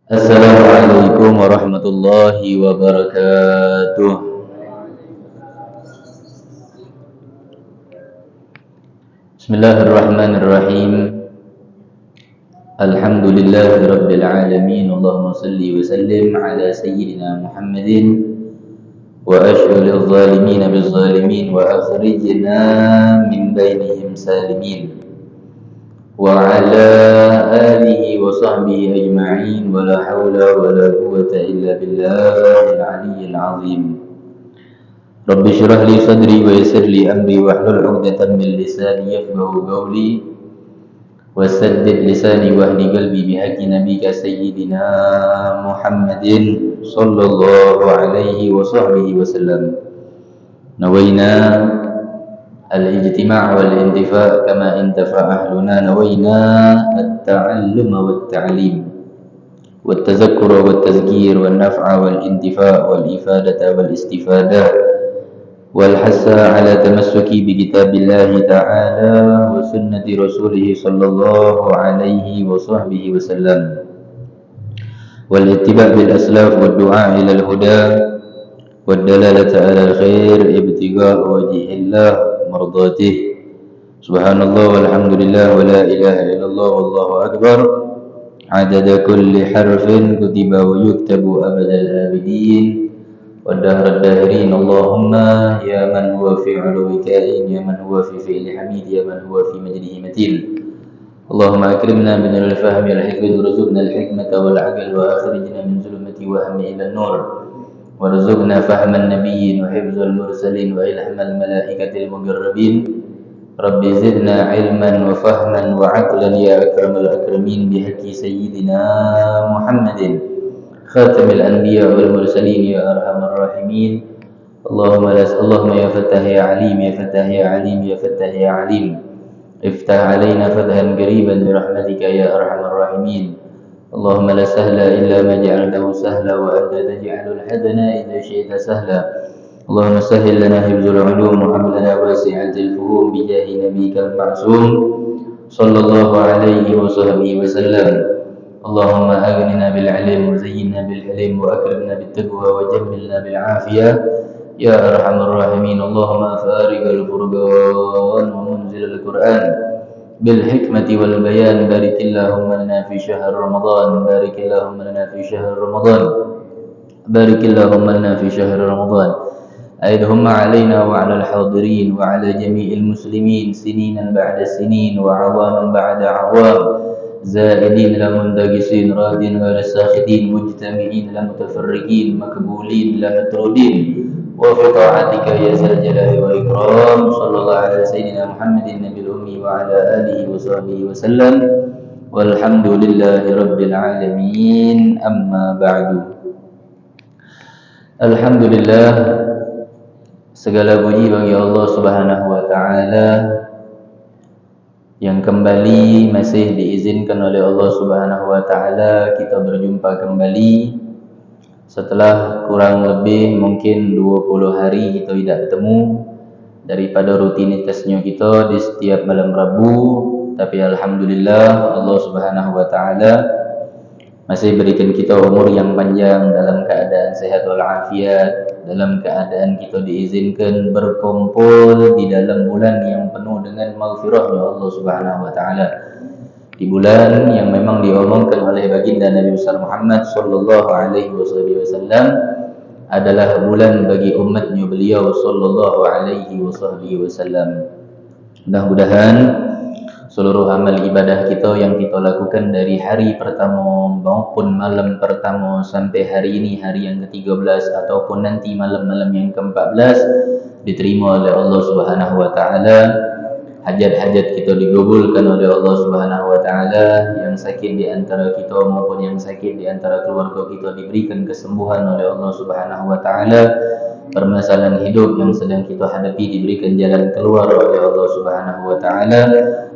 Assalamualaikum warahmatullahi wabarakatuh. Bismillahirrahmanirrahim. Alhamdulillahi rabbil alamin. Allahumma salli wa sallim ala sayyidina Muhammadin wa ashghilil zalimin bil zalimin wa akhrijna min bainihim salimin wa ala alihi wa sahbihi ajma'in wa la hawla wa la quwwata illa billahil aliyyil azim. Rabbi syrah li sadri wa yassir li amri wahlul 'uqdatam min lisani yafqahu qawli wasaddid lisani wahdi qalbi bihaqqi nabiyyika sayyidina Muhammadin sallallahu alaihi wa sahbihi wasallam. Nawaina al-ijtima' wal intifa' kama intafa ahluna nawaina at-ta'allum wat ta'lim wat tadhakkur wat tazkir wan naf'a wal intifa' wal ifadata wal istifadah والحث على تمسك بكتاب الله تعالى وسنة رسوله صلى الله عليه وصحبه وسلم والاتباع بالأسلاف والدعاء إلى الهدى والدلالة على الخير ابتغاء وجه الله مرضاته. سبحان الله والحمد لله ولا إله إلا الله والله أكبر عدد كل حرف كتب ويكتب أبد الآبدين والدهر الداهرين. اللهم يا من هو في علو كائن يا من هو في فعل حميد يا من هو في مجده متين. اللهم أكرمنا من الفهم والحكمة وارزقنا الحكمة والعقل وأخرجنا من ظلمة وهم إلى النور وارزقنا فهم النبيين وحفظ المرسلين وإلهام الملائكة المقربين. رب زدنا علما وفهما وعقلا يا أكرم الأكرمين بحق سيدنا محمد خاتم الأنبياء والمرسلين يا أرحم الراحمين. اللهم يا فتاح يا عليم يا فتاح يا عليم يا فتاح يا عليم افتح علينا فتحا قريبا برحمتك يا أرحم الراحمين. اللهم لا سهل إلا ما جعلته سهلا وأنت تجعل الحزن إذا شئت سهلا. اللهم سهل لنا حفظ العلوم وحملنا واسعة الفهوم بجاه نبيك المعصوم صلى الله عليه وصحبه وسلم. اللهم أغننا بالعلم وزينا بالحلم وأكرمنا بالتقوى وجملنا بالعافية يا أرحم الراحمين. اللهم فارق الفرقان ومنزل القرآن بالحكمة والبيان بارك اللهم لنا في شهر رمضان بارك اللهم لنا في شهر رمضان بارك اللهم لنا في شهر رمضان. أيدهم علينا وعلى الحاضرين وعلى جميع المسلمين سنينا بعد سنين وعواما بعد عوام زائدين لا منتقصين راضين غير ساخطين مجتمعين لا متفرقين مقبولين لا مطرودين وفي طاعتك يا ذا الجلال والإكرام. صلى الله على سيدنا محمد النبي الأمي وعلى آله وصحبه وسلم والحمد لله رب العالمين. أما بعد. Alhamdulillah, segala puji bagi Allah Subhanahu wa taala yang kembali masih diizinkan oleh Allah Subhanahu wa taala kita berjumpa kembali setelah kurang lebih mungkin 20 hari kita tidak bertemu daripada rutinitasnya kita di setiap malam Rabu. Tapi alhamdulillah Allah Subhanahu wa taala masih berikan kita umur yang panjang dalam keadaan sehat walafiat, dalam keadaan kita diizinkan berkumpul di dalam bulan yang penuh dengan maghfirahnya Allah Subhanahu wa taala. Di bulan yang memang diomongkan oleh baginda Nabi Muhammad sallallahu alaihi wasallam adalah bulan bagi umatnya beliau sallallahu alaihi wasallam. Mudah-mudahan seluruh amal ibadah kita yang kita lakukan dari hari pertama maupun malam pertama sampai hari ini hari yang ke-13 ataupun nanti malam-malam yang ke-14 diterima oleh Allah Subhanahu wa taala. Hajat-hajat kita digabulkan oleh Allah Subhanahu wa taala. Yang sakit di antara kita maupun yang sakit di antara keluarga kita diberikan kesembuhan oleh Allah Subhanahu wa taala. Permasalahan hidup yang sedang kita hadapi diberikan jalan keluar oleh Allah Subhanahu wa taala.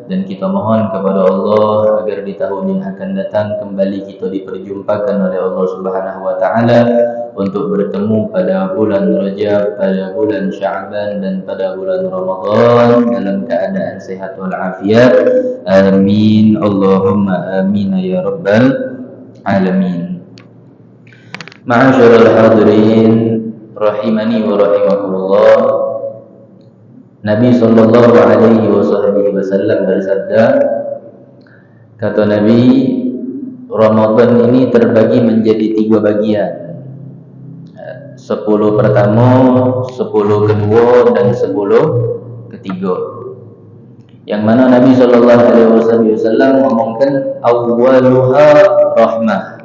Dan kita mohon kepada Allah agar di tahun yang akan datang kembali kita diperjumpakan oleh Allah Subhanahu wa taala untuk bertemu pada bulan Rajab, pada bulan Sya'ban dan pada bulan Ramadan dalam keadaan sehat wal afiat. Amin Allahumma amin ya rabbal alamin. Ma'asyiral hadirin rahimani wa rahimakumullah. Nabi sallallahu alaihi wasallam bersabda, kata Nabi, Ramadan ini terbagi menjadi 3 bagian. 10 pertama, 10 kedua, dan 10 ketiga. Yang mana Nabi sallallahu alaihi wasallam ngomongkan awwaluha rahmah.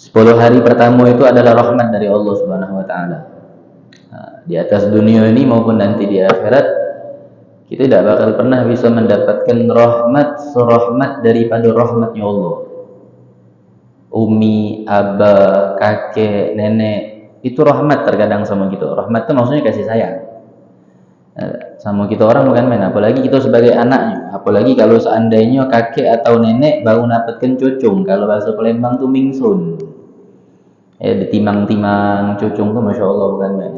10 hari pertama itu adalah rahmat dari Allah Subhanahu wa taala. Di atas dunia ini maupun nanti di akhirat, kita tidak bakal pernah bisa mendapatkan rahmat serahmat daripada rahmatnya Allah. Umi, abah, kakek, nenek, itu rahmat terkadang sama kita. Rahmat itu maksudnya kasih sayang. Sama kita orang bukan main, apalagi kita sebagai anaknya. Apalagi kalau seandainya kakek atau nenek baru dapatkan cucung. Kalau bahasa Palembang tuh mingsun. Ditimang-timang cucung tuh Masya Allah bukan main.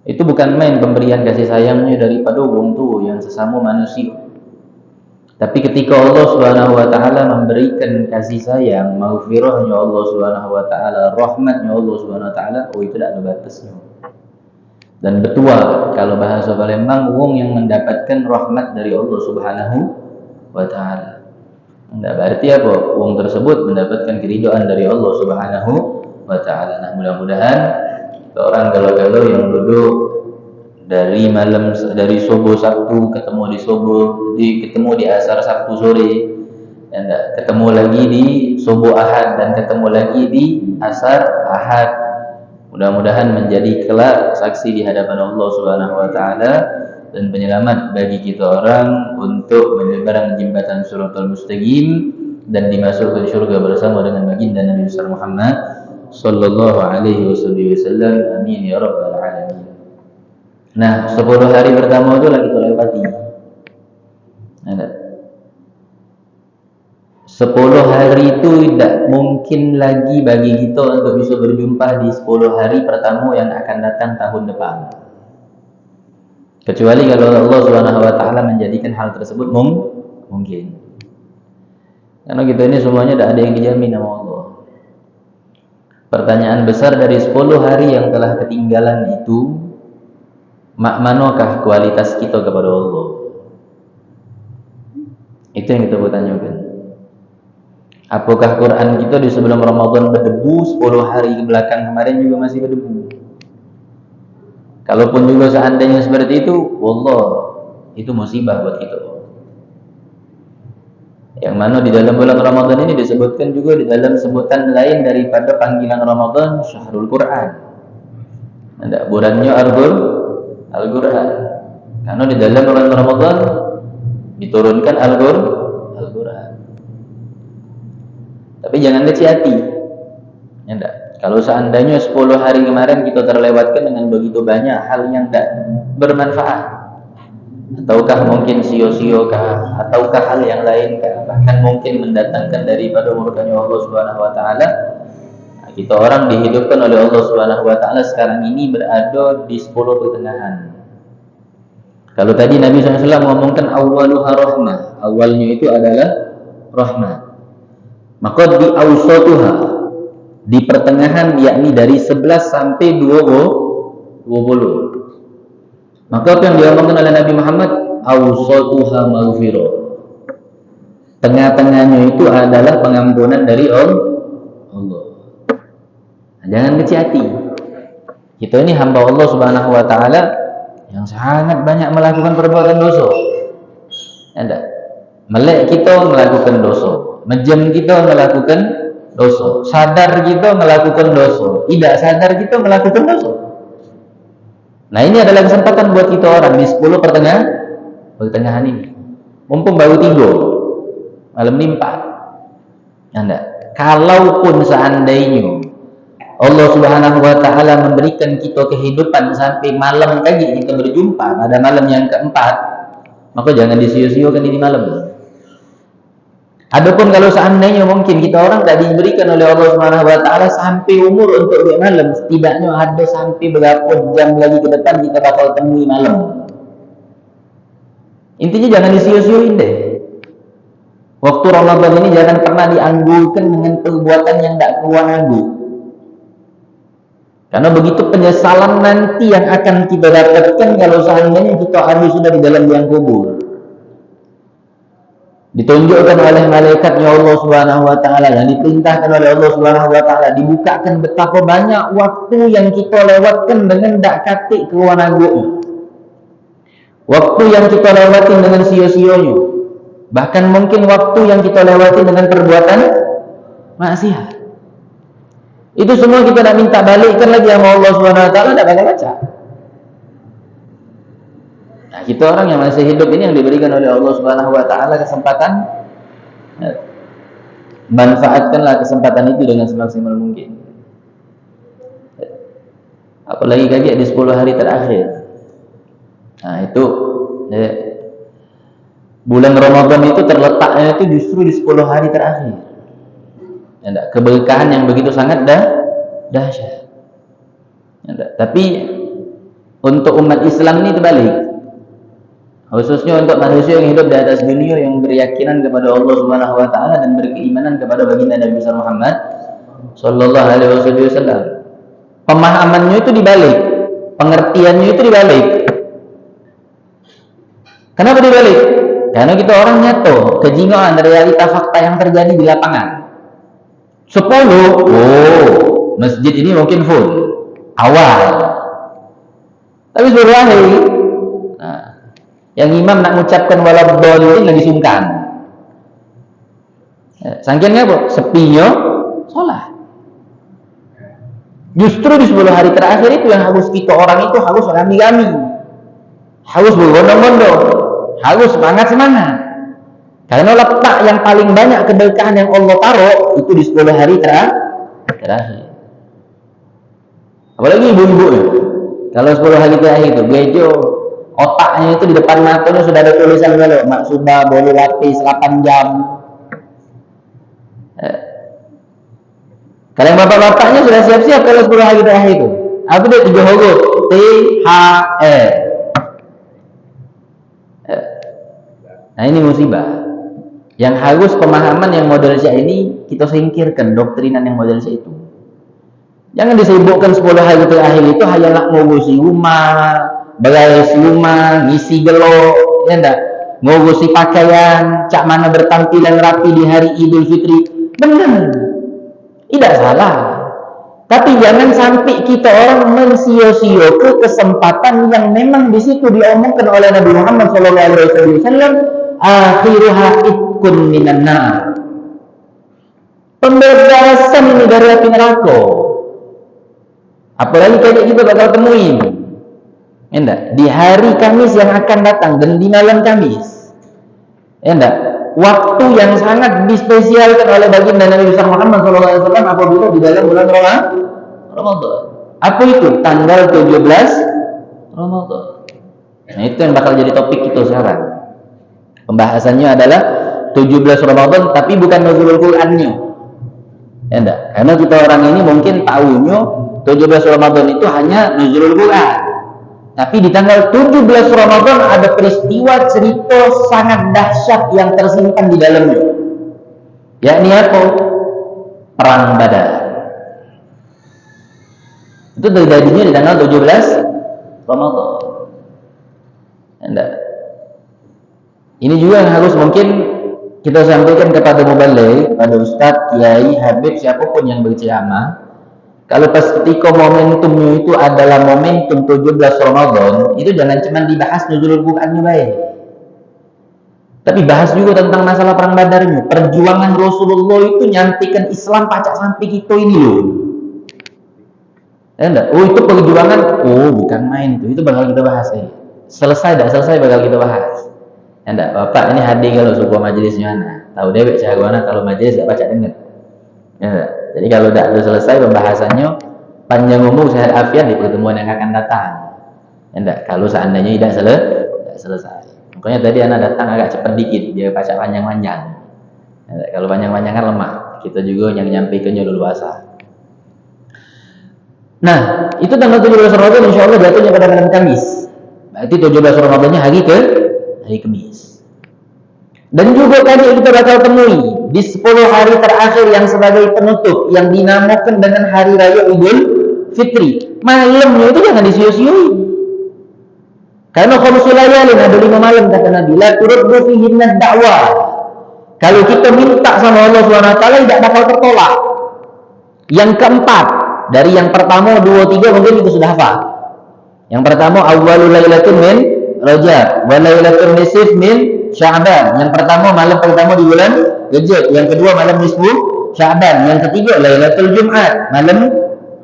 Itu bukan main pemberian kasih sayangnya daripada wong tuh yang sesama manusia. Tapi ketika Allah Subhanahu wa taala memberikan kasih sayang, maghfirahnya Allah Subhanahu wa taala, rahmatnya Allah Subhanahu wa taala, itu tidak ada batasnya. Dan betua kalau bahasa Palembang, wong yang mendapatkan rahmat dari Allah Subhanahu wa taala. Enggak berarti apa? Wong tersebut mendapatkan keridhaan dari Allah Subhanahu wa taala. Nah, mudah-mudahan orang galau-galau yang duduk dari subuh Sabtu ketemu di subuh, ketemu di asar Sabtu sore, dan ketemu lagi di subuh Ahad, dan ketemu lagi di asar Ahad. Mudah-mudahan menjadi kelak saksi di hadapan Allah Subhanahu wa taala dan penyelamat bagi kita orang untuk menyeberang jembatan Shiratal Mustaqim dan dimasukkan surga bersama dengan baginda Nabi besar Muhammad sallallahu alaihi wasallam. Amin ya rabbal alamin. Nah, 10 hari pertama itu lagi kita lewati. 10 hari itu tidak mungkin lagi bagi kita untuk bisa berjumpa di 10 hari pertama yang akan datang tahun depan. Kecuali kalau Allah Subhanahu wa taala menjadikan hal tersebut mungkin. Karena kita ini semuanya tidak ada yang dijamin sama Allah. Pertanyaan besar dari 10 hari yang telah ketinggalan itu, manakah kualitas kita kepada Allah? Itu yang kita bertanyakan. Apakah Quran kita di sebelum Ramadan berdebu, 10 hari ke belakang kemarin juga masih berdebu? Kalaupun juga seandainya seperti itu, wallah, itu musibah buat kita. Yang mana di dalam bulan Ramadan ini disebutkan juga di dalam sebutan lain daripada panggilan Ramadan, Syahrul Quran. Ada bulannya Al-Quran. Karena di dalam bulan Ramadan diturunkan Al-Quran. Tapi jangan kecil hati. Kalau seandainya 10 hari kemarin kita terlewatkan dengan begitu banyak hal yang tidak bermanfaat, ataukah mungkin sio-sio kah, ataukah hal yang lain kah, bahkan mungkin mendatangkan daripada murkanya Allah Subhanahu wa taala, kita orang dihidupkan oleh Allah Subhanahu wa taala sekarang ini berada di 10 pertengahan. Kalau tadi Nabi SAW mengomongkan awwaluha rahmah, awalnya itu adalah rahmat. Maka di awsatuha, di pertengahan, yakni dari 11 sampai 20. Maka apa yang diomongkan oleh Nabi Muhammad, awsatuha maghfirah. Tengah-tengahnya itu adalah pengampunan dari Allah. Jangan kecil hati. Kita ini hamba Allah Subhanahu wa taala yang sangat banyak melakukan perbuatan dosa. Melek kita melakukan dosa, mejam kita melakukan dosa, sadar kita melakukan dosa, tidak sadar kita melakukan dosa. Nah, ini adalah kesempatan buat kita orang di 10 pertengahan ini. Mumpung baru 3, malam ini 4. Kalaupun seandainya Allah Subhanahu wa taala memberikan kita kehidupan sampai malam tadi kita berjumpa pada malam yang keempat, maka jangan disia-siakan ini malam. Adapun kalau seandainya mungkin kita orang tak diberikan oleh Allah Subhanahu wa taala sampai umur untuk di malam, setidaknya ada sampai berapa jam lagi ke depan kita bakal temui malam. Intinya jangan disia-siain deh. Waktu Ramadan ini jangan pernah dianggulkan dengan perbuatan yang tak keluar anggu. Karena begitu penyesalan nanti yang akan kita dapatkan kalau seandainya kita harus sudah di dalam liang kubur. Ditunjukkan oleh malaikatnya Allah Subhanahu wa taala dan diperintahkan oleh Allah Subhanahu wa taala, dibukakan betapa banyak waktu yang kita lewatkan dengan dak katik kewanaguk. Waktu yang kita lewatin dengan sia-sianya. Bahkan mungkin waktu yang kita lewati dengan perbuatan maksiat. Itu semua kita nak minta balikkan lagi sama Allah Subhanahu wa taala, tak bakal baca. Nah, kita orang yang masih hidup ini yang diberikan oleh Allah Subhanahu wa taala kesempatan, manfaatkanlah kesempatan itu dengan semaksimal mungkin. Apalagi kaji di 10 hari terakhir. Nah, itu bulan Ramadan itu terletaknya itu justru di 10 hari terakhir. Keberkahan yang begitu sangat dahsyat. Tapi untuk umat Islam ini terbalik. Khususnya untuk manusia yang hidup di atas dunia yang berkeyakinan kepada Allah Subhanahu wa taala dan berkeimanan kepada baginda Nabi besar Muhammad sallallahu alaihi wasallam. Pemahamannya itu dibalik, pengertiannya itu dibalik. Kenapa dibalik? Karena kita orang nyato, kejingaan realita fakta yang terjadi di lapangan. 10, masjid ini mungkin full awal, tapi suruh hari yang imam nak mengucapkan waladhdallin lagi sungkan. Sangkiannya apa? Sepinya sholat. Justru di 10 hari terakhir itu yang harus kita orang itu harus rami-rami, harus berbondong-bondong, harus semangat-semangat. Karena letak yang paling banyak keberkahan yang Allah taruh itu di 10 hari terakhir. Apalagi ibu-ibu ya. Kalau 10 hari terakhir itu gejo, otaknya itu di depan matanya sudah ada tulisan kalau maksudnya boleh lapis 8 jam. Kalau yang bapak-bapaknya sudah siap-siap kalau 10 hari terakhir itu. Apa dia 3 huruf? THR. Nah, ini musibah. Yang harus pemahaman yang model Syiah ini kita singkirkan, doktrinan yang model Syiah itu. Jangan disibukkan 10 hari terakhir itu hanya nak ngurusi rumah, beres rumah, ngisi gelo, ya enggak? Ngurusi pakaian, cak mana bertampilan rapi di hari Idul Fitri. Benar. Tidak salah. Tapi jangan sampai kita orang mensio-sio ke kesempatan yang memang di situ diomongkan oleh Nabi Muhammad SAW. Akhiruha itkun minan nar. Pembebasan ini dari api neraka. Apalagi kayak kita bakal temuin, enggak? Di hari Kamis yang akan datang dan di malam Kamis, enggak? Waktu yang sangat dispesialkan oleh baginda Nabi besar Muhammad SAW apabila di dalam bulan Ramadan. Apa itu? Tanggal 17 Ramadan. Nah, itu yang bakal jadi topik kita sekarang. Pembahasannya adalah 17 Ramadan, tapi bukan nuzulul Qur'annya. Ya enggak? Karena kita orang ini mungkin tahunya 17 Ramadan itu hanya nuzulul Qur'an. Tapi di tanggal 17 Ramadan ada peristiwa cerita sangat dahsyat yang tersimpan di dalamnya. Yakni apa? Perang Badar. Itu terjadinya di tanggal 17 Ramadan. Ya enggak? Ini juga yang harus mungkin kita sampaikan kepada mubaligh, pada ustadz, kiai, habib, siapapun yang berceramah. Kalau pas ketika momentumnya itu adalah momentum 17 Ramadan, itu jangan cuma dibahas nuzulul Qur'annya baik. Tapi bahas juga tentang masalah perang Badarnya. Perjuangan Rasulullah itu nyantikan Islam pacak sampai kita ini loh. Ya enggak? Oh, itu perjuangan. Oh, bukan main itu. Itu bakal kita bahas. Selesai tidak selesai bakal kita bahas. Enggak, bapak ini hadir kalau sebuah majelisnya anak. Tahu dewek cara kalau majelis tak baca dengar. Ya, jadi kalau tidak selesai pembahasannya, panjang umur sehat afiat di pertemuan yang akan datang. Enggak, kalau seandainya tidak selesai. Makanya tadi anak datang agak cepat dikit, biar baca panjang-panjang. Enggak, kalau panjang-panjang kan lemah. Kita juga yang nyampaikannya dulu asal. Nah, itu tanggal 17 Ramadan insya Allah jatuhnya pada malam Kamis. Berarti 17 Ramadannya hari Kamis. Dan juga tadi kita bakal temui di 10 hari terakhir yang sebagai penutup yang dinamakan dengan hari raya Fitri. Malamnya itu jangan disiu-siui. Karena khamsul layalin, ada 5 malam kata Nabi, la turaddu fihinna da'wah. Kalau kita minta sama Allah SWT tidak bakal tertolak. Yang keempat, dari yang pertama, 2, 3 mungkin itu sudah hafal. Yang pertama, awwalul lailatin min Rajab, wa lailatul nisf min Sya'ban. Yang pertama, malam pertama di bulan Rajab. Yang kedua, malam nisfu Sya'ban. Yang ketiga, lailatul Jum'at, malam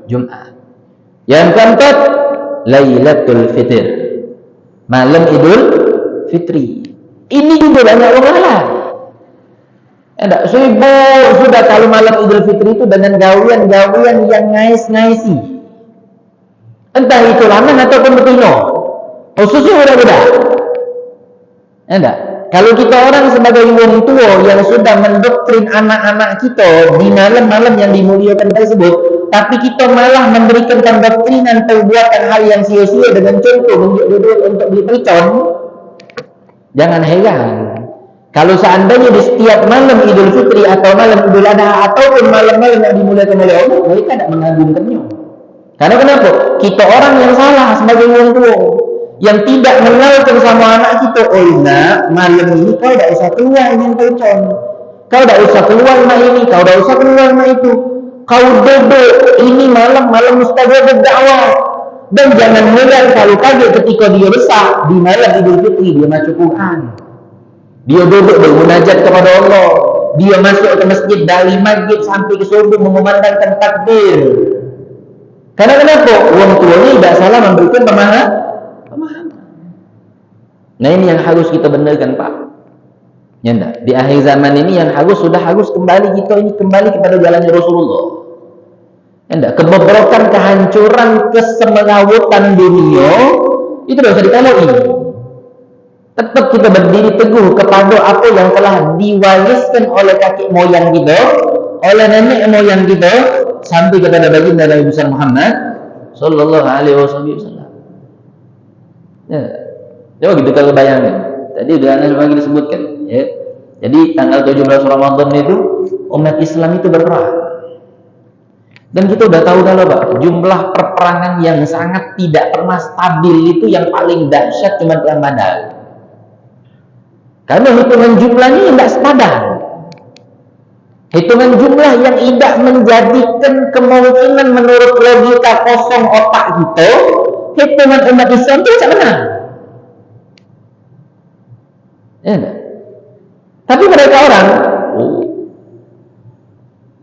Jum'at. Yang keempat, lailatul Fitr, malam Idul Fitri. Ini juga banyak orang lain. Enggak sibuk sudah kalau malam Idul Fitri itu dengan gawian-gawian yang ngais-ngaisi. Entah itu lanang ataupun betina. Khususnya muda-muda. Enggak. Kalau kita orang sebagai wong tua yang sudah mendoktrin anak-anak kita di malam-malam yang dimuliakan tersebut, tapi kita malah memberikan doktrinan perbuatan hal yang sia-sia dengan contoh menunjuk untuk dipercon, jangan heran kalau seandainya di setiap malam Idul Fitri atau malam Idul Adha ataupun malam-malam yang dimuliakan oleh Allah, mereka tidak mengagumkannya. Karena kenapa? Kita orang yang salah sebagai wong tua yang tidak mengenalkan sama anak kita, oh nak, malam ini kau tidak usah keluar ingin percon, kau tidak usah keluar mak ini, kau tidak usah keluar mak itu, kau duduk, ini malam-malam mustajab dakwah. Dan jangan heran kalau kaget ketika dia besar di malam Idul Fitri, dia baca Quran, dia duduk bermunajat kepada Allah, dia masuk ke masjid dari maghrib sampai ke subuh mengumandangkan takbir. Karena kenapa? Orang tua ini tidak salah memberikan pemahaman. Nah ini yang harus kita benarkan Pak. Ya enggak? Di akhir zaman ini yang sudah harus kembali kita ini kembali kepada jalannya Rasulullah. Ya enggak? Kebobrokan, kehancuran, kesemerawutan dunia itu tidak usah ditalui. Tetap kita berdiri teguh kepada apa yang telah diwariskan oleh kakek moyang kita, oleh nenek moyang kita, sampai kepada baginda Nabi Muhammad sallallahu alaihi wasallam. Ya. Coba gitu kalau bayangin. Tadi udah bagi disebutkan, ya. Jadi tanggal 17 Ramadan itu umat Islam itu berperang. Dan kita udah tahu kalau Pak, jumlah perperangan yang sangat tidak pernah stabil itu yang paling dahsyat cuma perang Badar. Karena hitungan jumlahnya tidak sepadan. Hitungan jumlah yang tidak menjadikan kemungkinan menurut logika kosong otak kita, hitungan umat Islam itu tidak benar. Ya, tapi mereka orang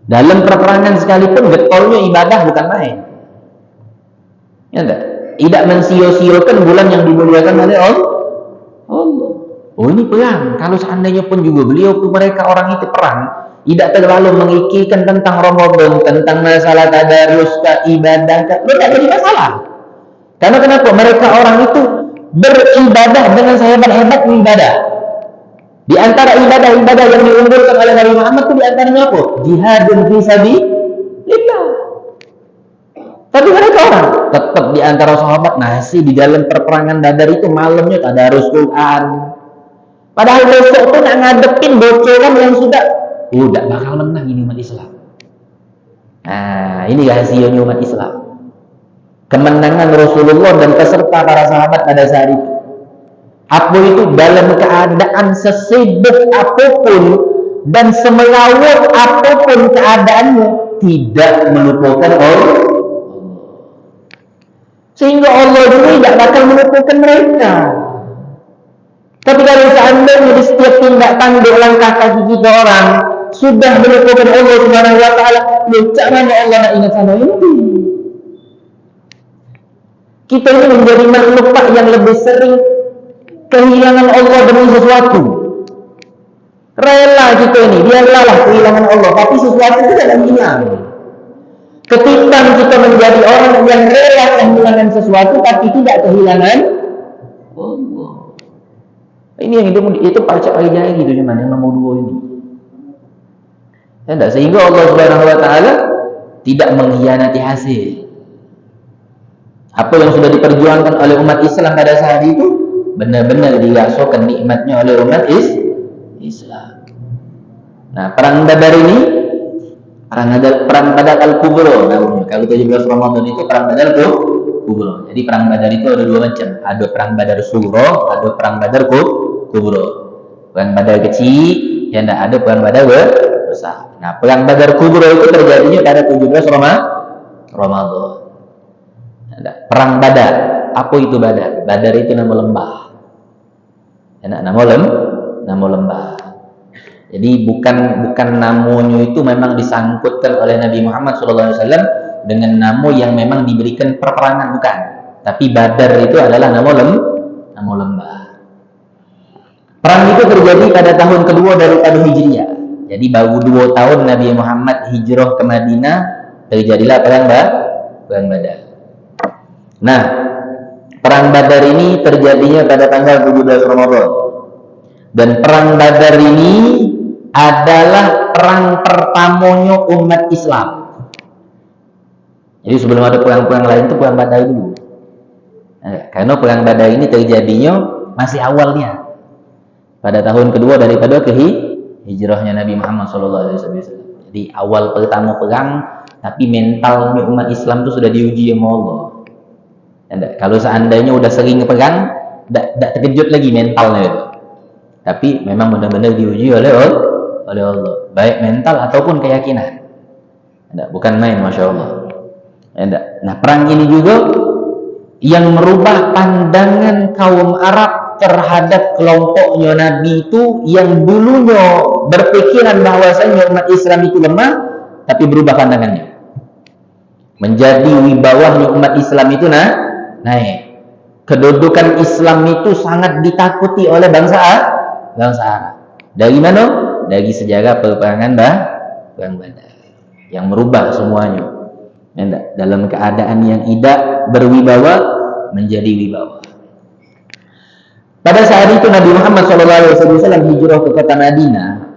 dalam perperangan sekalipun getolnya ibadah bukan main. Ya, tidak mensio-siokan bulan yang dimuliakan oleh Allah. Oh ini perang. Kalau seandainya pun juga mereka orang itu perang, tidak terlalu mengikirkan tentang Ramadan, tentang masalah tadarus, ibadah, tidak jadi masalah. Karena kenapa? Mereka orang itu beribadah dengan sehebat-hebat ibadah. Di antara ibadah-ibadah yang diunggulkan oleh Nabi Muhammad itu di antaranya apa? Jihadun fi sabilillah. Tapi mereka orang tetap di antara sahabat masih di dalam perperangan Badar itu malamnya tadarus Quran. Padahal besok tuh nak ngadepin bocoran yang sudah bakal menang ini umat Islam. Nah, ini rahasianya umat Islam. Kemenangan Rasulullah dan peserta para sahabat pada saat itu. Apa itu dalam keadaan sesibuk apapun dan semerawut apapun keadaannya, tidak melupakan Allah. Sehingga Allah juga tidak bakal melupakan mereka. Tapi kalau seandainya di setiap tindak tanduk langkah kaki kita orang sudah melupakan Allah Subhanahu wa taala, caranya Allah nak ingat sama ini. Kita ini menjadi makhluk Pak yang lebih sering kehilangan Allah demi sesuatu. Rela kita ini, biarlah kehilangan Allah, tapi sesuatu itu tidak hilang. Ketimbang kita menjadi orang yang rela kehilangan sesuatu tapi tidak kehilangan Allah. Ini yang itu pacak aja gitu cuman yang nomor 2 ini. Ya, sehingga Allah Subhanahu wa taala tidak mengkhianati hasil. Apa yang sudah diperjuangkan oleh umat Islam pada saat itu benar-benar dirasakan nikmatnya oleh umat Islam. Nah, perang Badar ini Perang Badar Al-Kubra namanya. Kalau 17 Ramadan itu perang Badar Kubra. Jadi perang Badar itu ada dua macam. Ada perang Badar Sughra, ada perang Badar Kubra. Perang Badar kecil, yang ada perang Badar besar. Nah, perang Badar Kubra itu terjadinya pada 17 Ramadan. Perang Badar. Apa itu Badar? Badar itu nama lembah. Nama lembah. Jadi bukan namanya itu memang disangkutkan oleh Nabi Muhammad SAW dengan nama yang memang diberikan perperangan, bukan. Tapi Badar itu adalah nama lembah. Perang itu terjadi pada tahun kedua daripada Hijriah. Jadi baru 2 tahun Nabi Muhammad hijrah ke Madinah, terjadilah perang Badar. Nah, perang Badar ini terjadinya pada tanggal 17 Ramadan. Dan perang Badar ini adalah perang pertamanya umat Islam. Jadi sebelum ada perang-perang lain itu perang Badar dulu. Karena perang Badar ini terjadinya masih awalnya pada tahun kedua daripada hijrahnya Nabi Muhammad SAW. Jadi awal pertama perang, tapi mentalnya umat Islam itu sudah diuji sama Allah. Kalau seandainya udah sering perang, tidak terkejut lagi mentalnya itu. Tapi memang benar-benar diuji oleh Allah, baik mental ataupun keyakinan. Bukan main, masya Allah. Nah, perang ini juga yang merubah pandangan kaum Arab terhadap kelompoknya Nabi itu, yang dulunya berpikiran bahwasanya umat Islam itu lemah, tapi berubah pandangannya. Menjadi wibawahnya umat Islam itu naik. Kedudukan Islam itu sangat ditakuti oleh bangsa Arab. Dari mana? Dari sejarah perang Badar yang merubah semuanya. Dalam keadaan yang tidak berwibawa menjadi wibawa. Pada saat itu Nabi Muhammad SAW hijrah ke kota Madinah,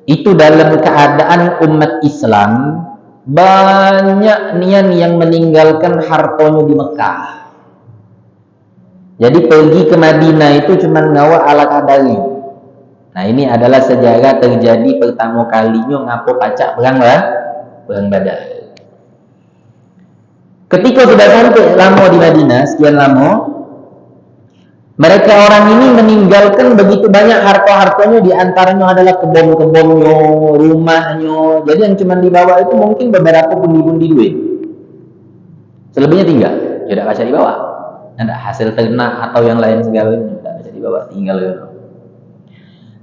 itu dalam keadaan umat Islam banyak yang meninggalkan hartanya di Mekah. Jadi pergi ke Madinah itu cuma ngawa ala kadari. Nah, ini adalah sejarah terjadi pertama kalinya ngapo pacak perang Badar. Ketika sudah sampai lama di Madinah, sekian lama, mereka orang ini meninggalkan begitu banyak harta-hartanya, di antaranya adalah kebun-kebunnya, rumahnya. Jadi yang cuma dibawa itu mungkin beberapa pundi-pundi duit. Selebihnya tinggal, tidak bisa dibawa. Ada hasil ternak atau yang lain segalanya tidak bisa dibawa, tinggal gitu.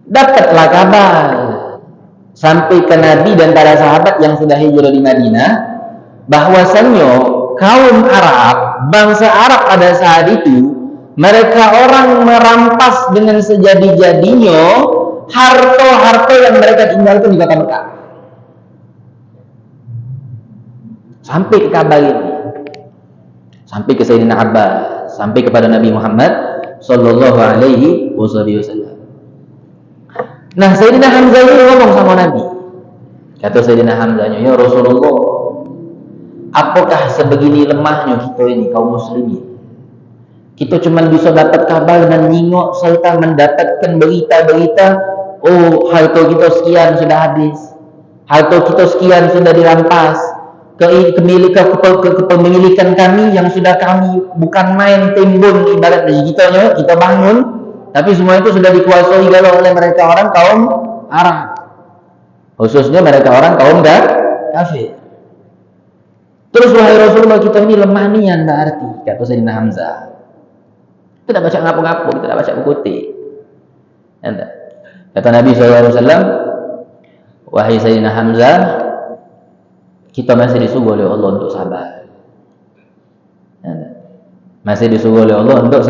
Dapatlah kabar sampai ke Nabi dan para sahabat yang sudah hijrah di Madinah, bahwasannya kaum Arab, bangsa Arab pada saat itu, mereka orang merampas dengan sejadi-jadinya harta-harta yang mereka tinggalkan di kota Mekah. Sampai ke kabar ini, sampai ke Sayyidina Abbas, sampai kepada Nabi Muhammad Sallallahu Alaihi Wasallam. Nah, Sayyidina Hamzah ini ngomong sama Nabi. Kata Sayyidina Hamzahnya, ya Rasulullah, apakah sebegini lemahnya kita ini kaum muslimin? Kita cuma bisa dapat kabar dan nyingok serta mendapatkan berita-berita, oh harta kita sekian sudah habis, harta kita sekian sudah dirampas, kepemilikan kami yang sudah kami bukan main timbun ibarat dari kita bangun, tapi semua itu sudah dikuasai galau oleh mereka orang kaum Arab, khususnya mereka orang kaum kafir. Terus wahai Rasulullah, kita ini lemah nih yang berarti, kata Sayyidina Hamzah. Kita tidak baca ngapo-ngapo, kita tidak baca buku. Kata Nabi SAW, wahai Sayyidina Hamzah, kita masih disuruh oleh Allah untuk sabar. Masih disuruh oleh Allah untuk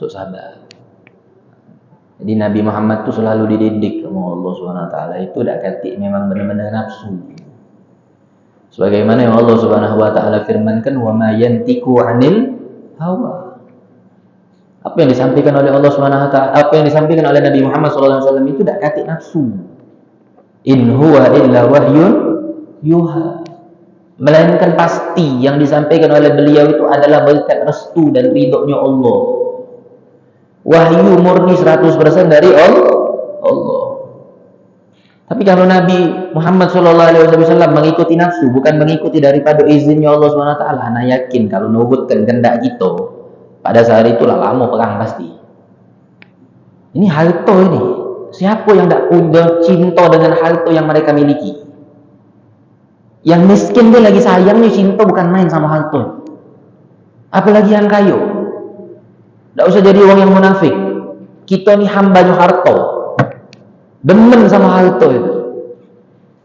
sabar. Jadi Nabi Muhammad itu selalu dididik sama Allah SWT. Itu tidak kata memang benar-benar nafsu. Sebagaimana yang Allah SWT firmankan, wa ma yantiqu 'anil hawa. Apa yang disampaikan oleh Allah SWT, apa yang disampaikan oleh Nabi Muhammad SAW itu tidak kata nafsu. In huwa illa wahyun yuha. Melainkan pasti yang disampaikan oleh beliau itu adalah berkat restu dan ridhonya Allah. Wahyu murni 100% dari Allah. Tapi kalau Nabi Muhammad SAW mengikuti nafsu, bukan mengikuti daripada izinnya Allah SWT, ana yakin kalau nurutkan kehendak kita, pada saat itulah lama perang pasti. Ini harta ini. Siapa yang tak punya cinta dengan harta yang mereka miliki? Yang miskin dia lagi sayang nih, cinta bukan main sama harta. Apalagi yang kaya. Tak usah jadi orang yang munafik. Kita ni hambanya harta. Demen sama harta itu.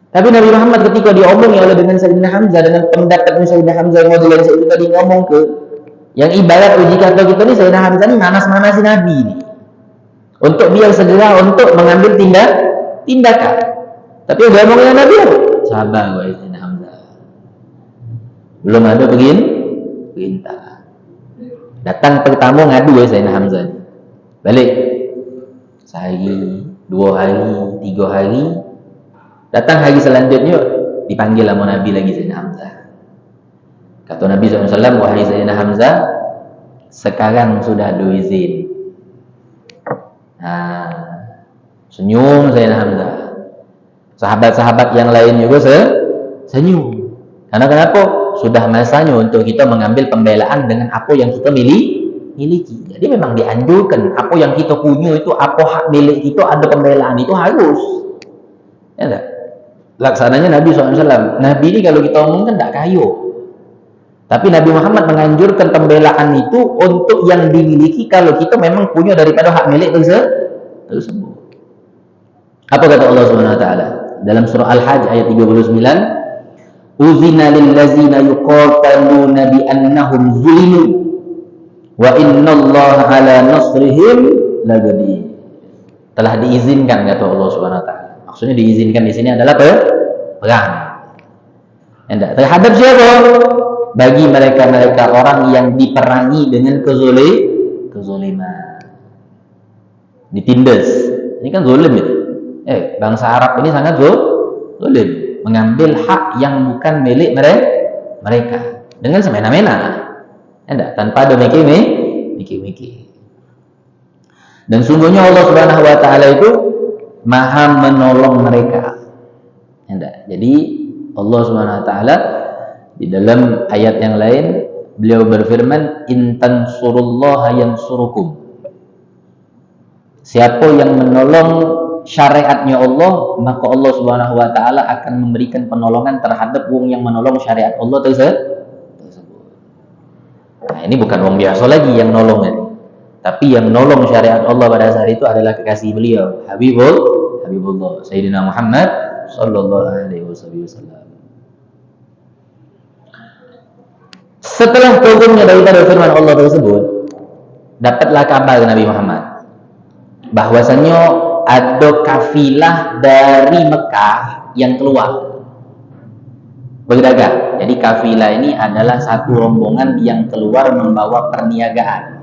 Tapi Nabi Muhammad ketika diomongi oleh dengan Sayyidina Hamzah, dengan pendapatnya Sayyidina Hamzah yang model yang saya tadi ngomong ke, yang ibarat uji kata kita ni, Sayyidina Hamzah ni manas-manasi Nabi ni. Untuk biar segera untuk mengambil tindakan. Tapi udah ngomongin Nabi, sabar wahai Sayyidina Hamzah. Belum ada perintah. Datang pertama ngadu ya Sayyidina Hamzah. Balik. Sehari, 2 hari, 3 hari. Datang hari selanjutnya dipanggil sama Nabi lagi Sayyidina Hamzah. Kata Nabi SAW, wahai Sayyidina Hamzah, sekarang sudah ada izin. Senyum Sayyidina Hamzah. Sahabat-sahabat yang lain juga senyum. Karena kenapa? Sudah masanya untuk kita mengambil pembelaan dengan apa yang kita miliki. Jadi memang dianjurkan apa yang kita punya itu, apa hak milik kita, ada pembelaan itu harus. Ya tak? Laksananya Nabi SAW. Nabi ini kalau kita omongkan tak kaya. Tapi Nabi Muhammad menganjurkan pembelaan itu untuk yang dimiliki kalau kita memang punya daripada hak milik tersebut. Apa kata Allah SWT dalam surah Al-Hajj ayat 39? Uzina lillazina yuqataluna bi annahum zulimu wa innallaha ala nasrihim laqadir. Telah diizinkan kata Allah SWT. Maksudnya diizinkan di sini adalah perang. Terhadap siapa? Bagi mereka-mereka orang yang diperangi dengan kezoliman. Ditindas. Ini kan zolim itu. Bangsa Arab ini sangat zolim, mengambil hak yang bukan milik mereka dengan semena-mena. Tanpa ada mikir-mikir. Dan sungguhnya Allah Subhanahu wa taala itu Maha menolong mereka. Jadi Allah Subhanahu wa taala di dalam ayat yang lain beliau berfirman, in tansurullaha yansurukum. Siapa yang menolong syariatnya Allah, maka Allah Subhanahu wa taala akan memberikan penolongan terhadap wong yang menolong syariat Allah tersebut. Nah, ini bukan wong biasa lagi yang nolong ini. Tapi yang nolong syariat Allah pada saat itu adalah kekasih beliau, Habibullah Sayyidina Muhammad sallallahu alaihi wasallam. Setelah turunnya daripada firman Allah tersebut, dapatlah kabar Nabi Muhammad bahwasanya ada kafilah dari Mekah yang keluar berdagang. Jadi kafilah ini adalah satu rombongan yang keluar membawa perniagaan.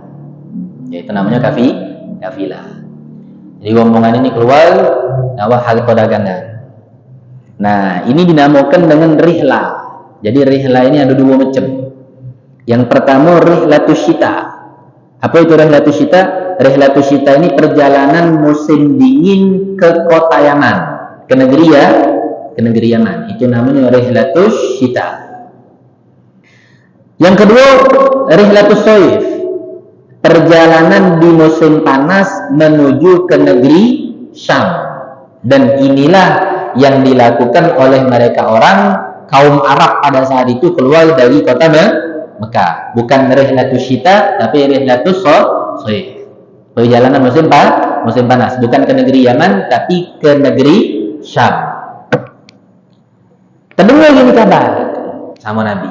Yaitu namanya kafilah. Jadi rombongan ini keluar membawa harta dagangan. Nah, ini dinamakan dengan rihlah. Jadi rihlah ini ada 2 macam. Yang pertama rihlatus syita. Apa itu rihlatus syita? Rihlatus syita ini perjalanan musim dingin ke kota Yaman, ke negeri Yaman. Itu namanya rihlatus syita. Yang kedua rihlatus shaif. Perjalanan di musim panas menuju ke negeri Syam. Dan inilah yang dilakukan oleh mereka orang kaum Arab pada saat itu keluar dari kota Mekah. Bukan rihlatus syita, tapi rihlatus shaif. Perjalanan musim panas, bukan ke negeri Yaman, tapi ke negeri Syam. Terdengar gini kabar sama Nabi,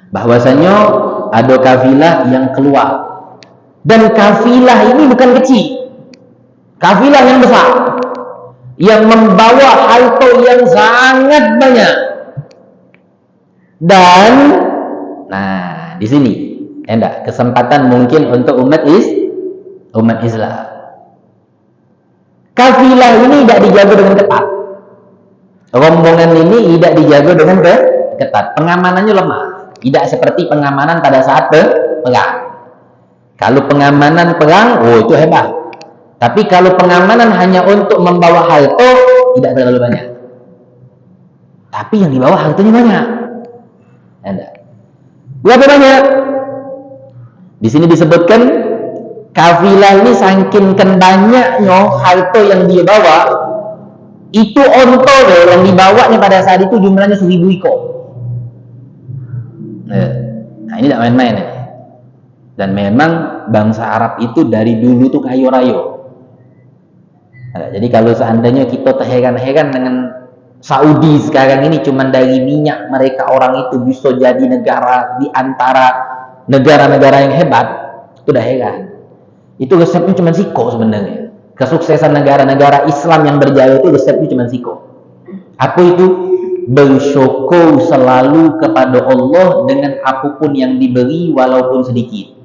bahwasanya ada kafilah yang keluar, dan kafilah ini bukan kecil, kafilah yang besar, yang membawa harta yang sangat banyak. Dan nah di sini kesempatan mungkin untuk umat Islam. Kafilah ini tidak dijaga dengan ketat. Rombongan ini tidak dijaga dengan ketat. Pengamanannya lemah. Tidak seperti pengamanan pada saat perang. Kalau pengamanan perang, itu hebat. Tapi kalau pengamanan hanya untuk membawa harta, tidak terlalu banyak. Tapi yang dibawa hartanya banyak. Ada. Berapa banyak? Di sini disebutkan kafilah ini saking banyaknya harta yang dia bawa, itu onto yang dibawanya pada saat itu jumlahnya 1000 ekor. Nah ini tidak main-main ya. Dan memang bangsa Arab itu dari dulu tuh kayu rayo. Nah, jadi kalau seandainya kita terheran-heran dengan Saudi sekarang ini, cuman dari minyak mereka orang itu bisa jadi negara di antara negara-negara yang hebat, itu udah heran. Itu resepnya cuma siko sebenarnya. Kesuksesan negara-negara Islam yang berjaya itu resepnya cuma siko. Apa itu? Bersyukur selalu kepada Allah dengan apapun yang diberi walaupun sedikit.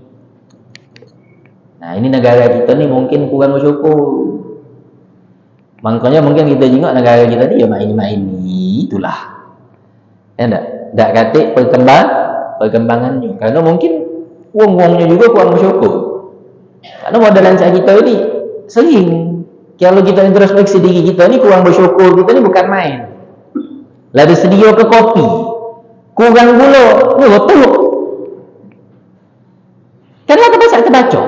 Nah ini negara kita nih mungkin kurang bersyukur. Makanya mungkin kita juga negara kita ni ya main-main itulah. Ya enggak kata perkembangannya. Karena mungkin wong-wongnya juga kurang bersyukur. Karena modelan saya kita ini sering kalau kita introspeksi diri kita ni kurang bersyukur, kita ni bukan main. Lari sedia ke kopi, kurang gula, ni betul. Karena kita tak terbaca.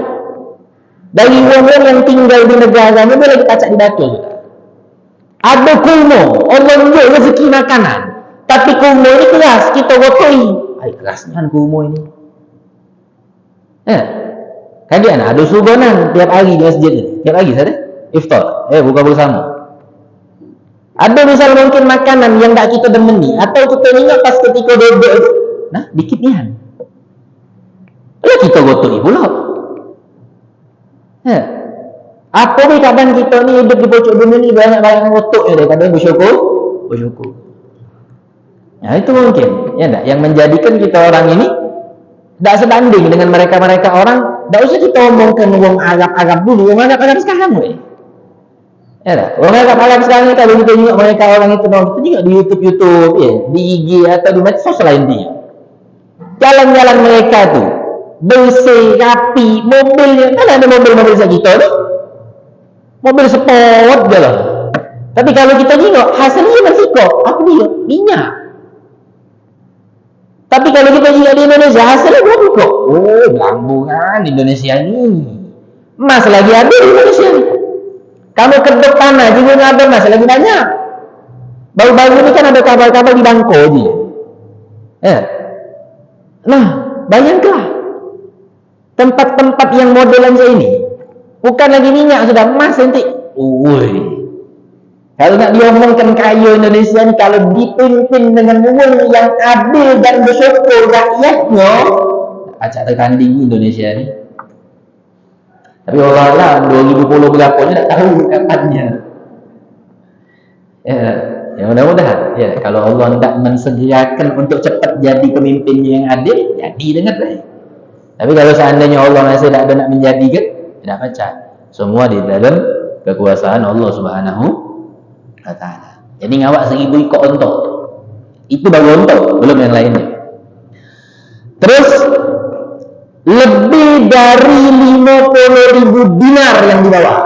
Dari wong-wong yang tinggal di negara ni boleh kita cak dibaca juga. Ada kurma, Allah tunjuk rezeki makanan. Tapi kurma ini keras, kita rotoi. Kerasnya kurma ini. Kajian ada subuhanan tiap hari di masjid ni. Tiap hari saja. Iftar, buka bersama. Ada misal mungkin makanan yang tak kita demeni, atau kita ingat pas ketika duduk itu, nah dikit nian. Lalu kita rotoi pula. Apa ni kadang kita ni hidup di pojok dunia ni banyak-banyak ngotok daripada bersyukur. Nah itu mungkin, ya tak? Yang menjadikan kita orang ini tak sebanding dengan mereka-mereka orang. Tak usah kita omongkan orang Arab dulu, orang Arab sekarang ya tak? Orang Arab sekarang kalau kita tengok mereka orang itu, kita tengok di YouTube, di IG atau di medsos lain dia. Jalan-jalan mereka tu bersih, rapi, mobilnya kan ada mobil-mobil kita ni. Mobil sport je lah. Tapi kalau kita tengok hasilnya masih kok, apa dia? Minyak. Tapi kalau kita tengok di Indonesia hasilnya berapa kok? Belamburan Indonesia ni. Emas lagi ada di Indonesia ni. Kamu kedok tanah juga ada emas lagi banyak. Baru-baru ni kan ada kabar-kabar di Bangko je. Nah, bayangkanlah tempat-tempat yang modelan saya ini. Bukan lagi minyak, sudah emas nanti. Kalau nak diomongkan kaya Indonesia ni, kalau dipimpin dengan uang yang adil dan bersyukur rakyatnya, acak tertanding Indonesia ni. Tapi Allah 2010 berapa ni tak tahu kapannya. Ya mudah-mudahan. Ya, kalau Allah tak mensegerakan untuk cepat jadi pemimpinnya yang adil, jadi dengan baik. Tapi kalau seandainya Allah masih tak ada nak menjadikan, tidak baca. Semua di dalam kekuasaan Allah Subhanahu wa Ta'ala. Jadi ngawak 1000 ekor ontok. Itu baru ontok, belum yang lainnya. Terus lebih dari 50.000 dinar yang dibawa.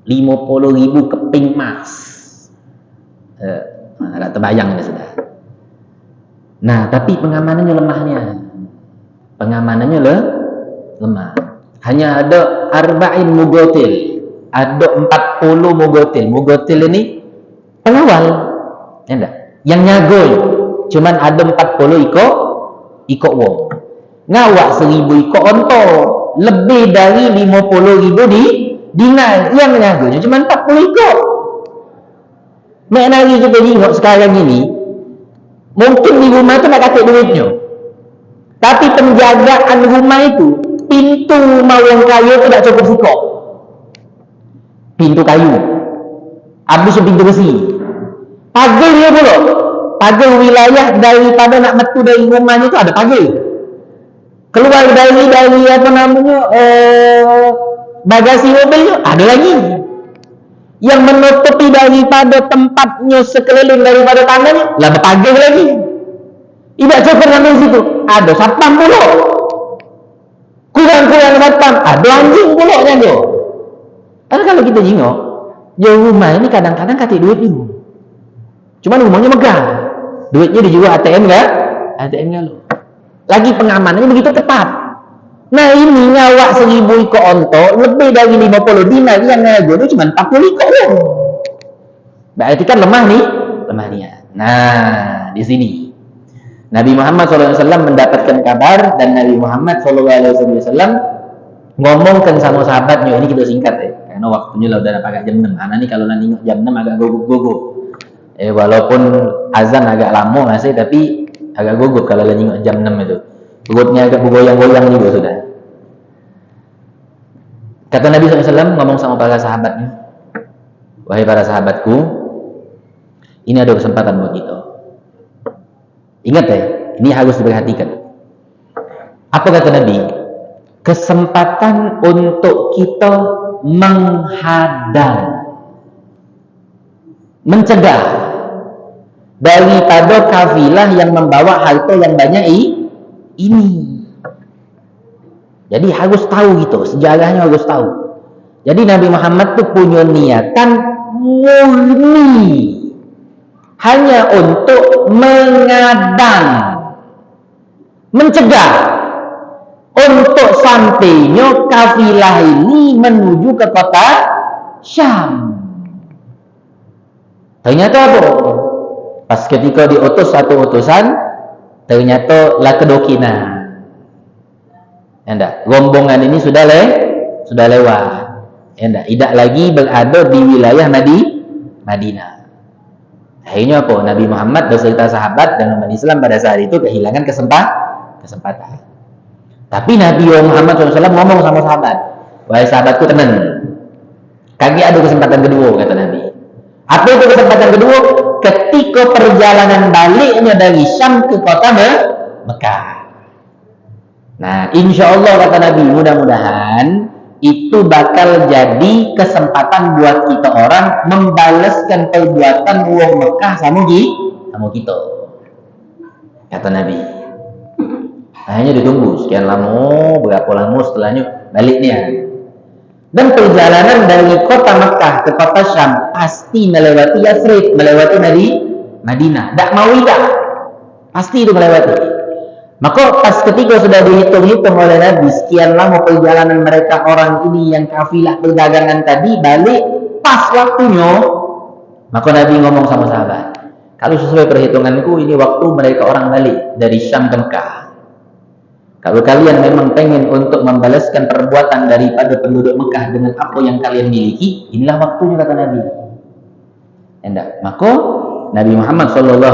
50.000 keping emas. Tak terbayang ini sudah. Nah, tapi pengamanannya lemahnya. Pengamanannya lemah. Hanya ada 40 mugotil. Ada 40 mugotil. Mugotil ini pengawal. Ya enggak? Yang nyaga. Cuman ada 40 ikut wong. Ngawak 1000 ikut onto. Lebih dari 50.000 di dinar. Yang nyaganya cuman 40 ikut. Maknanya kita tengok sekarang ini, mungkin di rumah tu nak kata duitnya. Tapi penjagaan rumah itu, pintu rumah orang kaya tu tak cukup sikok. Pintu kayu. Habis pintu besi. Pagar dia pula. Pagar wilayah daripada nak metu dari rumahnya tu ada pagar. Keluar dari apa namanya bagasi mobilnya ada lagi. Yang menutupi daripada tempatnya sekeliling daripada tanahnya lah pagar lagi. Tidak cukup sampai situ. Ada satpam pula. Kurang-kurang satpam. Ada anjing pula kan dia. Karena kalau kita jengok, jauh rumah ini kadang-kadang kata duit juga. Cuman rumahnya megah. Duitnya dijual ATM enggak? ATM enggak lo. Lagi pengamanannya begitu ketat. Nah ini nyawa 1000 ekor onto lebih dari 50 dinar yang ngajar itu cuma 40 ekor ya. Berarti kan lemah nih, lemah niat. Nah di sini Nabi Muhammad SAW mendapatkan kabar dan Nabi Muhammad SAW ngomongkan sama sahabatnya. Ini kita singkat ya, karena waktunya udah agak jam 6. Karena nih kalau nanti jam 6 agak gugup-gugup. Walaupun azan agak lama masih, tapi agak gugup kalau nengok jam 6 itu. Gugupnya agak bergoyang-goyang juga sudah. Kata Nabi SAW ngomong sama para sahabatnya, wahai para sahabatku, ini ada kesempatan buat kita. Ingat ya, ini harus diperhatikan. Apa kata Nabi? Kesempatan untuk kita menghadang, mencegah daripada kafilah yang membawa harta yang banyak ini. Jadi harus tahu gitu, sejarahnya harus tahu. Jadi Nabi Muhammad tuh punya niatan murni hanya untuk mengadang, mencegah untuk sampainya kafilah ini menuju ke kota Syam. Ternyata apa? Pas ketika diutus satu utusan, ternyata lah kedokina. Enggak, rombongan ini sudah lewat. Enggak, tidak lagi berada di wilayah Madinah. Akhirnya apa? Nabi Muhammad beserta sahabat dan umat Islam pada saat itu kehilangan kesempatan. Tapi Nabi Muhammad SAW ngomong sama sahabat, wahai sahabatku tenang, kaki ada kesempatan kedua, kata Nabi. Apa itu kesempatan kedua? Ketika perjalanan baliknya dari Syam ke kota Mekah. Nah, insya Allah kata Nabi, mudah-mudahan itu bakal jadi kesempatan buat kita orang membalaskan perbuatan uang Mekah sama kita, kata Nabi. Hanya ditunggu sekian lama, berapa lama setelahnya baliknya. Dan perjalanan dari kota Mekah ke kota Syam pasti melewati Yathrib, melewati Madinah. Tak mau tidak, pasti itu melewati. Maka pas ketika sudah dihitung-hitung oleh Nabi sekian lama perjalanan mereka orang ini yang kafilah perdagangan tadi balik pas waktunya, maka Nabi ngomong sama sahabat, kalau sesuai perhitunganku ini waktu mereka orang balik dari Syam ke Mekah. Kalau kalian memang pengen untuk membalaskan perbuatan daripada penduduk Mekah dengan apa yang kalian miliki, inilah waktunya, kata Nabi. Enggak, maka Nabi Muhammad SAW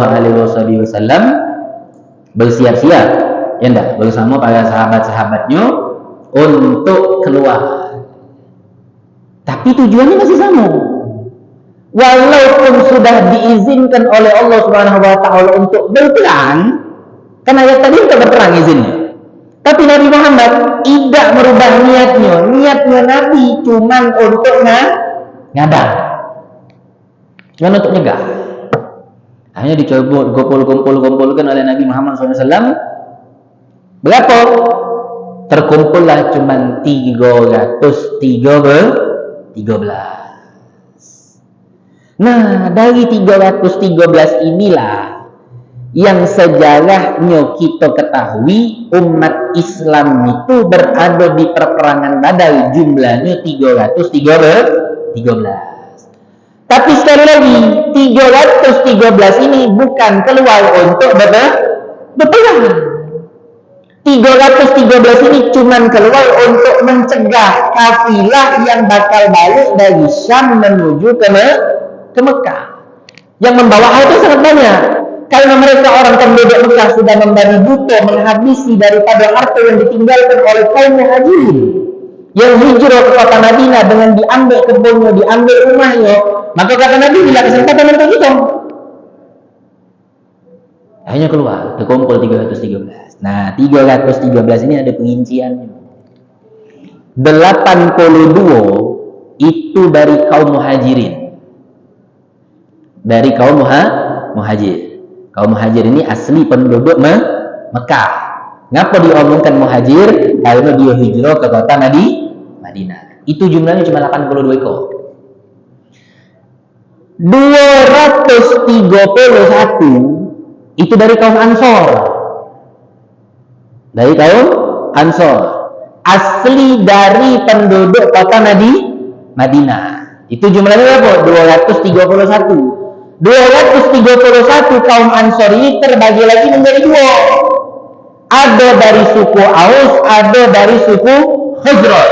bersiap-siap, enggak, bersama para sahabat-sahabatnya untuk keluar. Tapi tujuannya masih sama. Walaupun sudah diizinkan oleh Allah Subhanahu wa taala untuk berperang, kan ayat tadi kita berperang izinnya. Tapi Nabi Muhammad tidak merubah niatnya. Niatnya Nabi cuma untuk ngadang, cuma untuk nyegah. Hanya dicoba kumpul-kumpulkan oleh Nabi Muhammad SAW. Berapa? Terkumpullah cuma 313. Nah, dari 313 inilah yang sejarahnya kita ketahui umat Islam itu berada di perperangan Badar, jumlahnya 313. Tapi sekali lagi 313 ini bukan keluar untuk berperang. 313 ini cuma keluar untuk mencegah kafilah yang bakal balik dari Syam menuju ke Mekah. Yang membawa harta sangat banyak. Karena mereka orang penduduk Mekah sudah memberi buta, menghabisi daripada harta yang ditinggalkan oleh kaum muhajirin yang hijrah ke kota Madinah dengan diambil kebunnya, diambil rumahnya. Maka kata Nabi, bila kesempatan untuk kita, akhirnya keluar, terkumpul 313. Nah, 313 ini ada penginciannya. 82 itu dari kaum muhajirin. Dari kaum muhajir. Kaum muhajir ini asli penduduk Mekah. Ngapa diomongkan muhajir? Karena dia hijrah ke kota Madinah. Itu jumlahnya cuma 82 ekor. 231 itu dari kaum Ansor. Dari kaum Ansor. Asli dari penduduk kota Madinah. Itu jumlahnya berapa? 231. 231 kaum Ansor ini terbagi lagi menjadi dua. Ada dari suku Aus, ada dari suku Khazraj.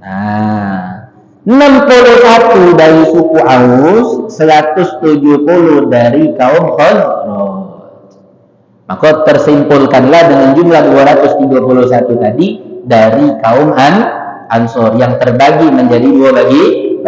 Nah, 61 dari suku Aus, 170 dari kaum Khazraj. Maka tersimpulkanlah dengan jumlah 231 tadi dari kaum Ansor yang terbagi menjadi dua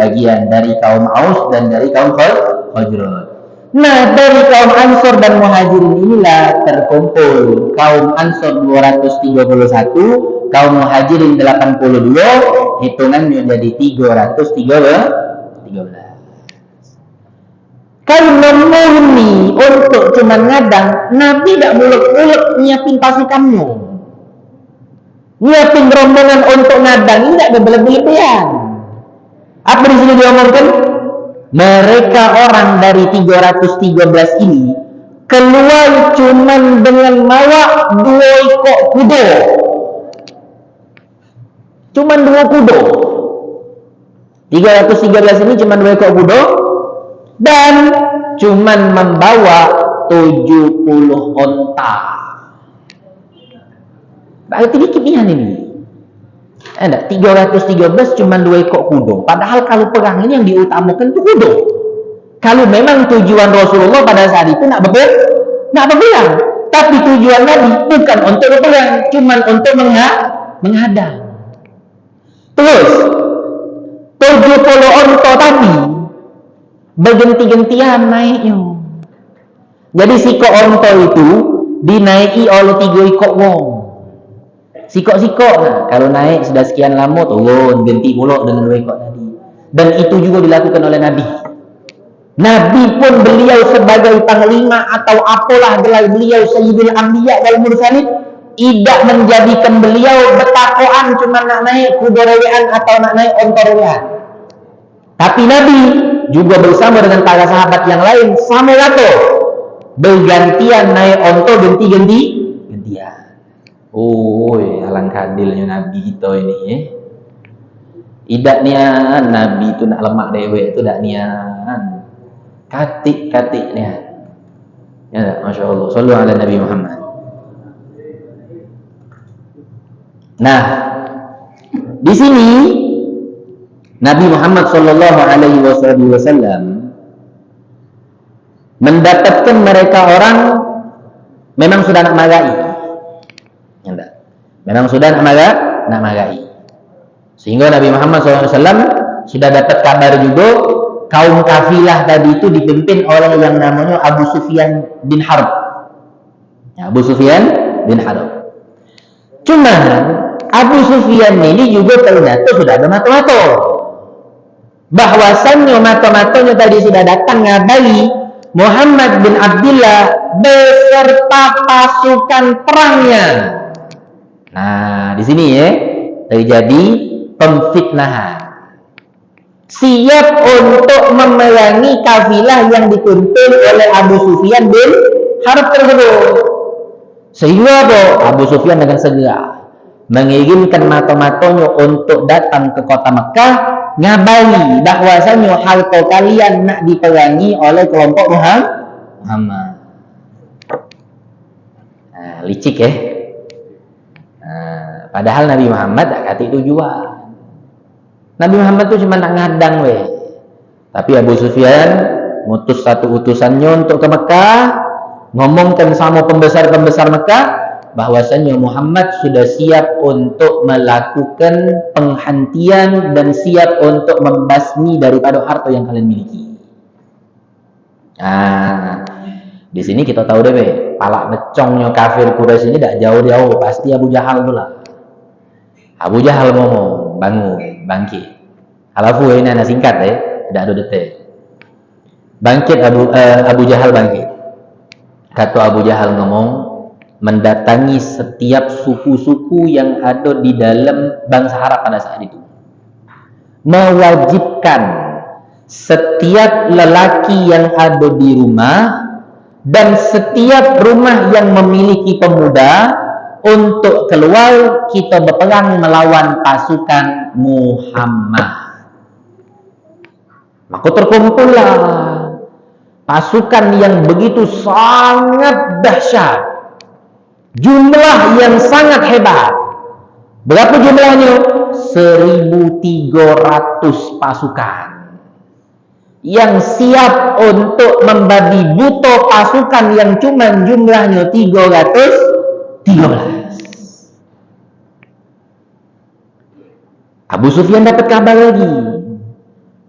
bagian, dari kaum Aus dan dari kaum Khazraj. Nah, dari kaum Ansor dan Muhajirin inilah terkumpul kaum Ansor 231, kaum Muhajirin 82, hitungannya jadi 313. Kalau murni untuk cuman ngadang, Nabi tidak muluk-muluk nyiapin pasukannya. Nyiapin rombongan untuk ngadang ini tidak berlebihan. Apa di sini diomongkan? Mereka orang dari 313 ini keluar cuman dengan mawa 2 ekor kuda. Cuman 2 kuda. 313 ini cuman 2 ekor kuda dan cuman membawa 70 onta. Berarti dikit ini. Enggak, 313 cuma 2 ekor kuda. Padahal kalau perang ini yang diutamakan itu kuda. Kalau memang tujuan Rasulullah pada saat itu nak berperang, tapi tujuan Nabi bukan untuk berperang, cuma untuk menghadang. Terus 70 onta tadi berganti-gantian naiknya. Jadi sikok onta itu dinaiki oleh 3 ekor wong. Sikok-sikok, nah, kalau naik sudah sekian lama turun, ganti pula dengan 2 ekor tadi. Dan itu juga dilakukan oleh Nabi. Nabi pun beliau sebagai panglima atau apalah gelar beliau Sayyidul Anbiya wal Mursalin, tidak menjadikan beliau betakoan cuma nak naik kuda rewean atau nak naik onta rewean. Tapi Nabi juga bersama dengan para sahabat yang lain sama lato bergantian naik onta gantian. Oh, alangkah adilnya Nabi kita ini. Idak nian Nabi itu nak lemak dewek itu dak nian. Katik nian. Ya, Masya Allah. Sallu ala Nabi Muhammad. Nah, di sini Nabi Muhammad sallallahu alaihi wasallam mendapatkan mereka orang memang sudah nak magai. Memang sudah nak magai. Sehingga Nabi Muhammad SAW sudah dapat kabar juga kaum kafilah tadi itu dipimpin oleh yang namanya Abu Sufyan bin Harb. Ya, Abu Sufyan bin Harb. Cuma Abu Sufyan ini juga ternyata sudah ada mata-mata. Bahwasannya mata-matanya tadi sudah datang ngabari Muhammad bin Abdullah beserta pasukan perangnya. Nah, di sini ya terjadi pemfitnahan. Siap untuk memerangi kafilah yang dipimpin oleh Abu Sufyan bin Harb tersebut. Sehingga Abu Sufyan dengan segera mengirimkan mata-matanya untuk datang ke kota Mekah, ngabari bahwasanya harta kalian nak diperangi oleh kelompok Muhammad. Nah, licik ya. Padahal Nabi Muhammad tak kata tujuan. Nabi Muhammad itu cuma nak ngadang weh. Tapi Abu Sufyan ngutus satu utusannya untuk ke Mekah, ngomongkan sama pembesar-pembesar Mekah bahwasanya Muhammad sudah siap untuk melakukan penghentian dan siap untuk membasmi daripada harta yang kalian miliki. Nah, di sini kita tahu deh, palak becongnya kafir Quraisy ini tidak jauh-jauh, pasti Abu Jahal pula. Abu Jahal ngomong, bangkit. Halafu ini anak singkat tidak ada detail. Bangkit Abu Jahal bangkit. Kata Abu Jahal ngomong, mendatangi setiap suku-suku yang ada di dalam bangsa Arab pada saat itu, mewajibkan setiap lelaki yang ada di rumah dan setiap rumah yang memiliki pemuda untuk keluar kita berperang melawan pasukan Muhammad. Maka terkumpullah pasukan yang begitu sangat dahsyat, jumlah yang sangat hebat. Berapa jumlahnya? 1.300 pasukan yang siap untuk membabi buta pasukan yang cuma jumlahnya 313. Abu Sufyan dapat kabar lagi.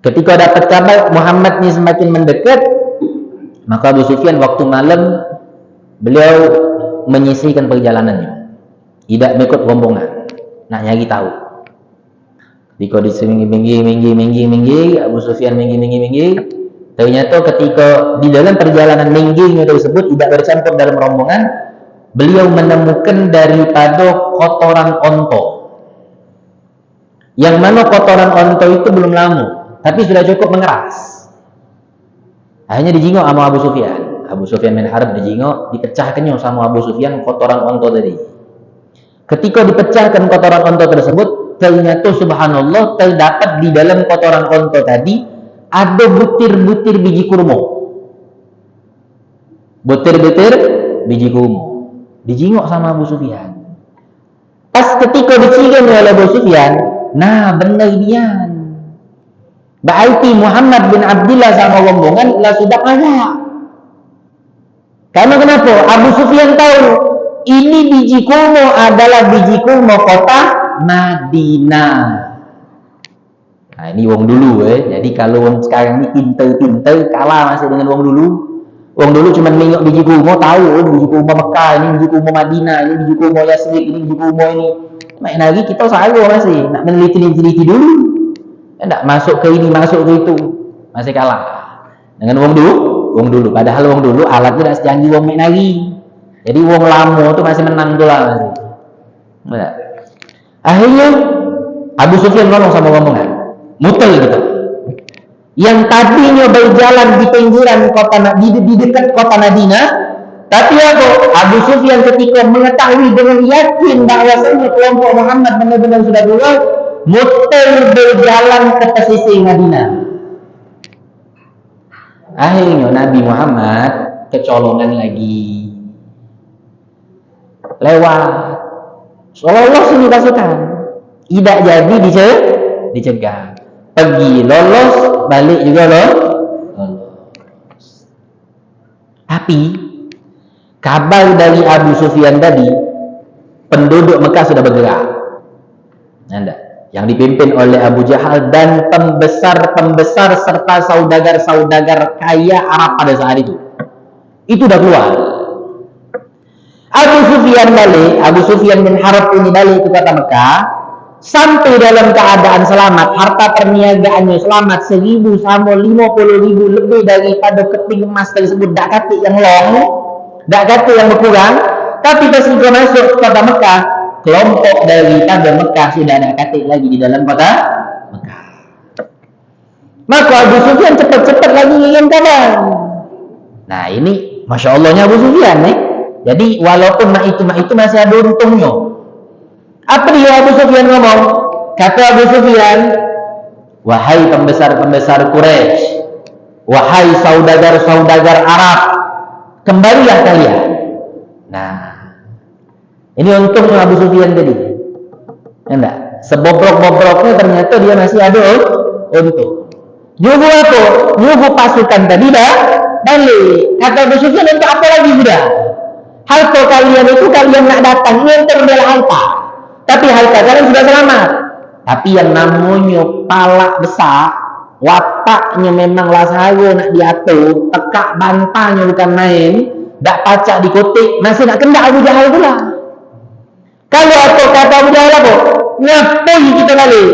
Ketika dapat kabar Muhammad ni semakin mendekat, maka Abu Sufyan waktu malam beliau menyisihkan perjalanannya, tidak mengikut rombongan, nak nyari tahu. Ketika minggi, Abu Sufyan minggi, ternyata ketika di dalam perjalanan mingginya tersebut tidak bercampur dalam rombongan, beliau menemukan daripada kotoran onto, yang mana kotoran onto itu belum lama, tapi sudah cukup mengeras. Akhirnya dijingok sama Abu Sufyan. Abu Sufyan bin Harb dijingok, dipecahkannya sama Abu Sufyan kotoran onto tadi. Ketika dipecahkan kotoran onto tersebut, ternyata subhanallah terdapat di dalam kotoran onto tadi ada butir-butir biji kurma. Butir-butir biji kurma. Dijingok sama Abu Sufyan. Pas ketika dicium oleh Abu Sufyan, nah benar dia. Berarti Muhammad bin Abdullah sama rombongan lah sudah kaya. Karena kenapa? Abu Sufyan tahu ini biji kurma adalah biji kurma kota Madinah. Nah ini wong dulu Jadi kalau wong sekarang ini pinter-pinter kalah masih dengan wong dulu. Wong dulu cuma nengok biji kurma, tahu biji kurma Mekah, ini biji kurma Madinah, ini biji kurma Yasrib, ini biji kurma ini. Main lagi kita salah masih nak meneliti dulu. Tidak masuk ke ini, masuk ke itu, masih kalah dengan wong dulu. Padahal wong dulu alatnya tidak secanggih wong main lagi. Jadi wong lama itu masih menang tu lah masih. Nah. Akhirnya Abu Sufyan ngomong sama rombongan, mutel gitu. Yang tadinya berjalan di pinggiran kota, di dekat kota Madinah, tapi Abu Sufyan ketika mengetahui dengan yakin bahwasanya kelompok Muhammad benar-benar sudah keluar, muter berjalan ke pesisir Madinah. Akhirnya Nabi Muhammad kecolongan lagi, lewat lolos ini pasukan, tidak jadi dicegah, pergi lolos, balik juga lolos. Tapi kabar dari Abu Sufyan tadi, penduduk Mekah sudah bergerak. Anda yang dipimpin oleh Abu Jahal dan pembesar-pembesar serta saudagar-saudagar kaya Arab pada saat itu sudah keluar. Abu Sufyan bin Harb ini balik ke kota Mekah, sampai dalam keadaan selamat, harta perniagaannya selamat, 1.000 sama 50.000 lebih daripada keping emas tersebut, tak kata yang long, tak kata yang berkurang. Tapi ketika masuk kota Mekah, kelompok daripada Mekah sudah ada katik lagi di dalam kota Mekah. Maka Abu Sufyan cepat-cepat lagi ngirim kabar. Nah ini Masya Allahnya Abu Sufyan Jadi walaupun mak itu masih ada untungnya. Apa dia Abu Sufyan ngomong? Kata Abu Sufyan, wahai pembesar-pembesar Quraisy, wahai saudagar-saudagar Arab, kembalilah kalian. Nah ini untungnya Abu Sufyan tadi. Enggak, sebobrok-bobroknya ternyata dia masih ada untung. Nyuguh apa? Nyuguh pasukan tadi dah balik. Kata Abu Sufyan, untuk apa lagi sudah? Harta kalian itu kalian nak datang ingin terbela harta. Tapi harta kalian sudah selamat. Tapi yang namanya palak besar, wataknya memang lasaru nak diatur, tekak bantahnya bukan main, tak pacak dikotik, masih nak kendak Abu Jahal pula. Kalau apa kata Abu Jahal apa? Ngapain kita balik?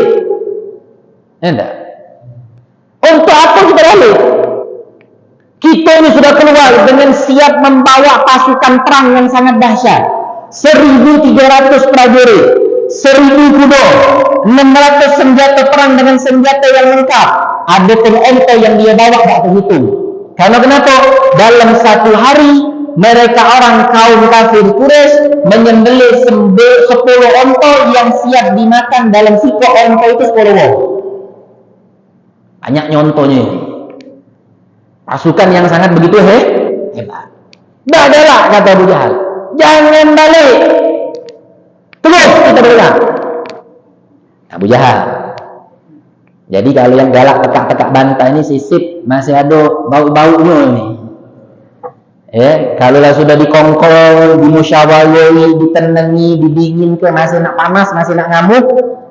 Enggak. Untuk apa kita balik? Kita ini sudah keluar dengan siap membawa pasukan perang yang sangat dahsyat. 1.300 prajurit, 1.000 kuda, 600 senjata perang dengan senjata yang lengkap. Ada ente yang dia bawa tak terhitung. Karena kenapa? Dalam satu hari mereka orang kaum kafir Quraisy menyembelih 10 onta yang siap dimakan dalam sikok onta itu 10 orang. Banyak nyontohnya. Pasukan yang sangat begitu hebat. Dah adalah kata Abu Jahal. Jangan balik. Terus kita berperang. Abu Jahal. Jadi kalau yang galak tekak-tekak bantai ini sisip masih ada bau-baunya ini. Kalau sudah dikongkol, dimusyawari, ditenangi, didinginkan, masih nak panas, masih nak ngamuk,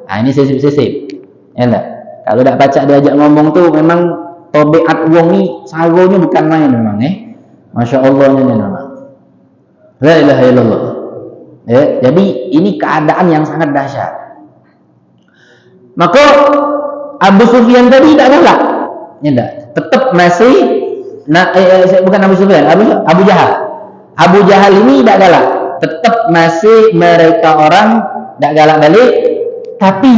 ini sisip-sisip. Ya enggak? Kalau tak baca diajak ngomong tuh memang tobeat wong ni sagonya bukan main memang Masya Allahnya memang. La ilaha illallah. Jadi ini keadaan yang sangat dahsyat. Maka Abu Sufyan tadi tak galak. Ya enggak? Tetap masih bukan Abu Sufyan, Abu Jahal. Abu Jahal ini tak galak. Tetap masih mereka orang tak galak balik. Tapi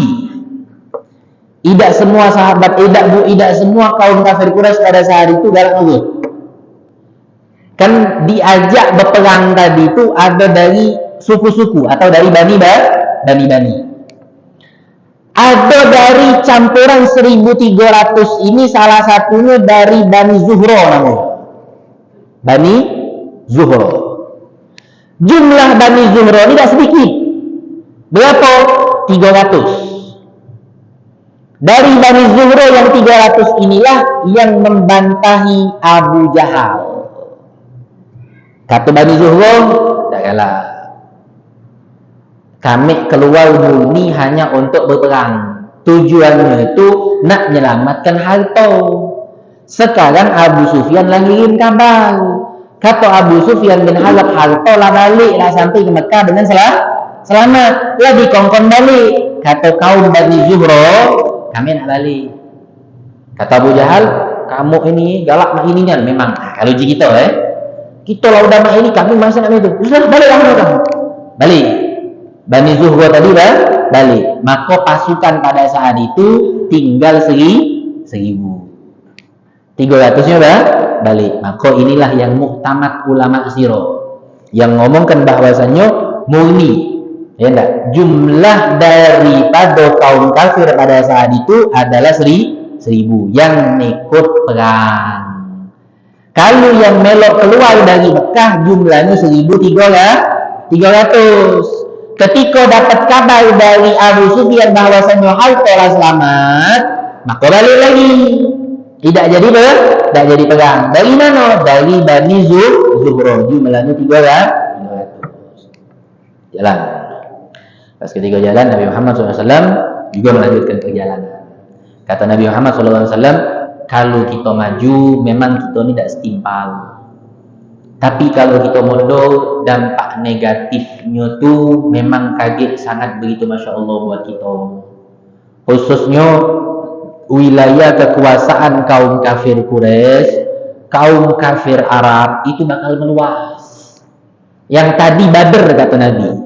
tidak semua sahabat, tidak semua kaum kafir Quraisy pada saat itu galak juga. Kan diajak berperang tadi itu ada dari suku-suku atau dari bani. Ada dari campuran 1.300 ini salah satunya dari Bani Zuhro namanya. Bani Zuhro. Jumlah Bani Zuhro ini tidak sedikit. Berapa? 300. Dari Bani Zuhro yang 300 inilah yang membantahi Abu Jahal. Kata Bani Zuhro, tak kalah. Kami keluar murni hanya untuk berperang. Tujuannya itu nak menyelamatkan harta. Sekarang Abu Sufyan lagi ngirim kabar. Kata Abu Sufyan bin Harb, harta lah balik lah sampai ke Mekah dengan selamat. Lah dikongkon balik. Kata kaum Bani Zuhro, kami nak balik. Kata Abu Jahal, kamu ini galak mak ini kan memang. Kalau uji kita kita lah udah mak ini kami masih nak itu. Sudah baliklah kamu. Balik. Bani Zuhro tadi balik. Maka pasukan pada saat itu tinggal 1.000. 300-nya balik. Maka inilah yang muktamad ulama sirah yang ngomongkan bahwasannya murni jumlah daripada kaum kafir pada saat itu adalah 1.000 yang ikut perang. Kalau yang melok keluar dari Mekah jumlahnya 1.300. Ketika dapat kabar dari Abu Sufyan bahwasannya harta telah selamat, maka balik lagi. Tidak jadi perang. Dari mana? Dari Bani Zuhro. Jumlahnya 300. Jalan. Pas ketika jalan, Nabi Muhammad SAW juga melanjutkan perjalanan. Kata Nabi Muhammad SAW, kalau kita maju, memang kita ini tidak setimpal. Tapi kalau kita mundur, dampak negatifnya tu memang kaget sangat begitu Masya Allah buat kita. Khususnya wilayah kekuasaan kaum kafir Quraisy, kaum kafir Arab itu bakal meluas. Yang tadi Badr kata Nabi.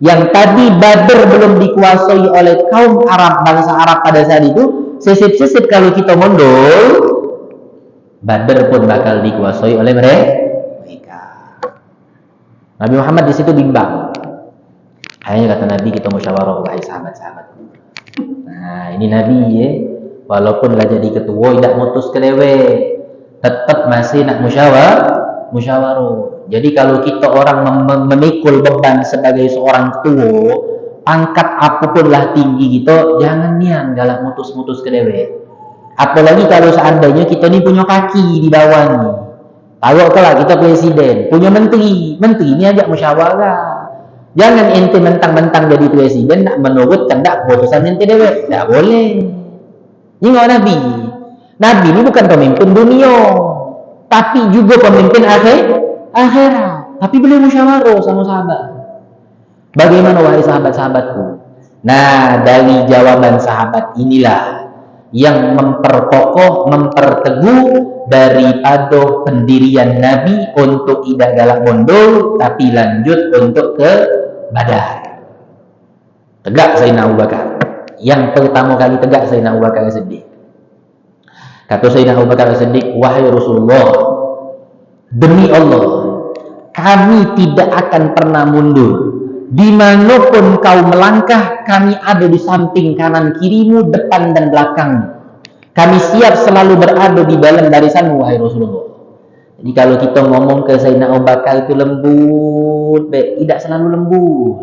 Yang tadi Badr belum dikuasai oleh kaum Arab, bangsa Arab pada saat itu, sisip-sisip kalau kita mundur, Badr pun bakal dikuasai oleh mereka. Nabi Muhammad di situ bimbang. Akhirnya kata Nabi, kita musyawarah wahai sahabat-sahabat. Nah, ini Nabi walaupun lah jadi ketua tidak mutus kelewe, tetap masih nak musyawarah. Jadi kalau kita orang memikul beban sebagai seorang ketua, pangkat apapun lah tinggi kita, jangan nian galak mutus-mutus kelewe. Apalagi kalau seandainya kita ni punya kaki di bawah ni. Taruhlah kita presiden, punya menteri ni ajak musyawarah. Jangan ente mentang-mentang jadi presiden nak menurut kendak keputusan ente dewe. Tak boleh. Ingat Nabi. Nabi ni bukan pemimpin dunia, tapi juga pemimpin akhirat. Tapi beliau musyawarah sama sahabat. Bagaimana wahai sahabat-sahabatku? Nah, dari jawaban sahabat inilah yang memperkokoh, memperteguh daripada pendirian Nabi untuk tidak galak mondol, tapi lanjut untuk ke Badar. Tegak Sayyidina Abu Bakar. Yang pertama kali tegak Sayyidina Abu Bakar As-Siddiq. Kata Sayyidina Abu Bakar As-Siddiq, wahai Rasulullah, demi Allah, kami tidak akan pernah mundur. Dimanapun kau melangkah, kami ada di samping kanan kirimu, depan dan belakangmu. Kami siap selalu berada di dalam barisanmu, wahai Rasulullah. Jadi kalau kita ngomong ke Sayyidina Abu Bakar itu lembut, tidak selalu lembut.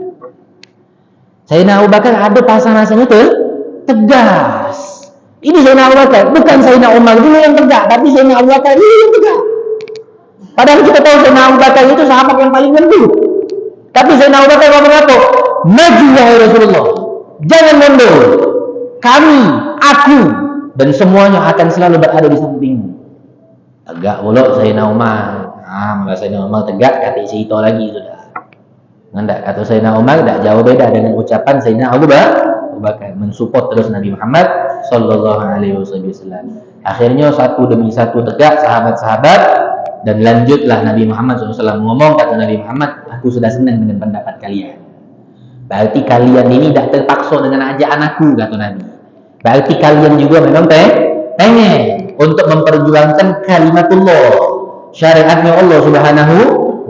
Sayyidina Abu Bakar ada pasang rasanya tegas. Ini Sayyidina Abu Bakar, bukan Sayyidina Umar dulu yang tegak, tapi Sayyidina Abu Bakar ini yang tegak. Padahal kita tahu Sayyidina Abu Bakar itu sahabat yang paling lembut. Tapi Sayyidina Abu Bakar ngomong apa? Maju wahai Rasulullah, jangan mundur. Kami, aku, dan semuanya akan selalu berada di sampingmu. Tegak pula Sayyidina Umar. Maka Sayyidina Umar tegak, kata isi itu lagi sudah. Nggak kata Sayyidina Umar, tak jauh beda dengan ucapan Sayyidina Abu Bakar. Mensupport terus Nabi Muhammad Sallallahu Alaihi Wasallam. Akhirnya satu demi satu tegak sahabat-sahabat, dan lanjutlah Nabi Muhammad SAW ngomong, kata Nabi Muhammad, aku sudah senang dengan pendapat kalian. Berarti kalian ini tidak terpaksa dengan ajaan aku, kata Nabi. Berarti kalian juga memang pengen untuk memperjuangkan kalimatullah, syariatnya Allah Subhanahu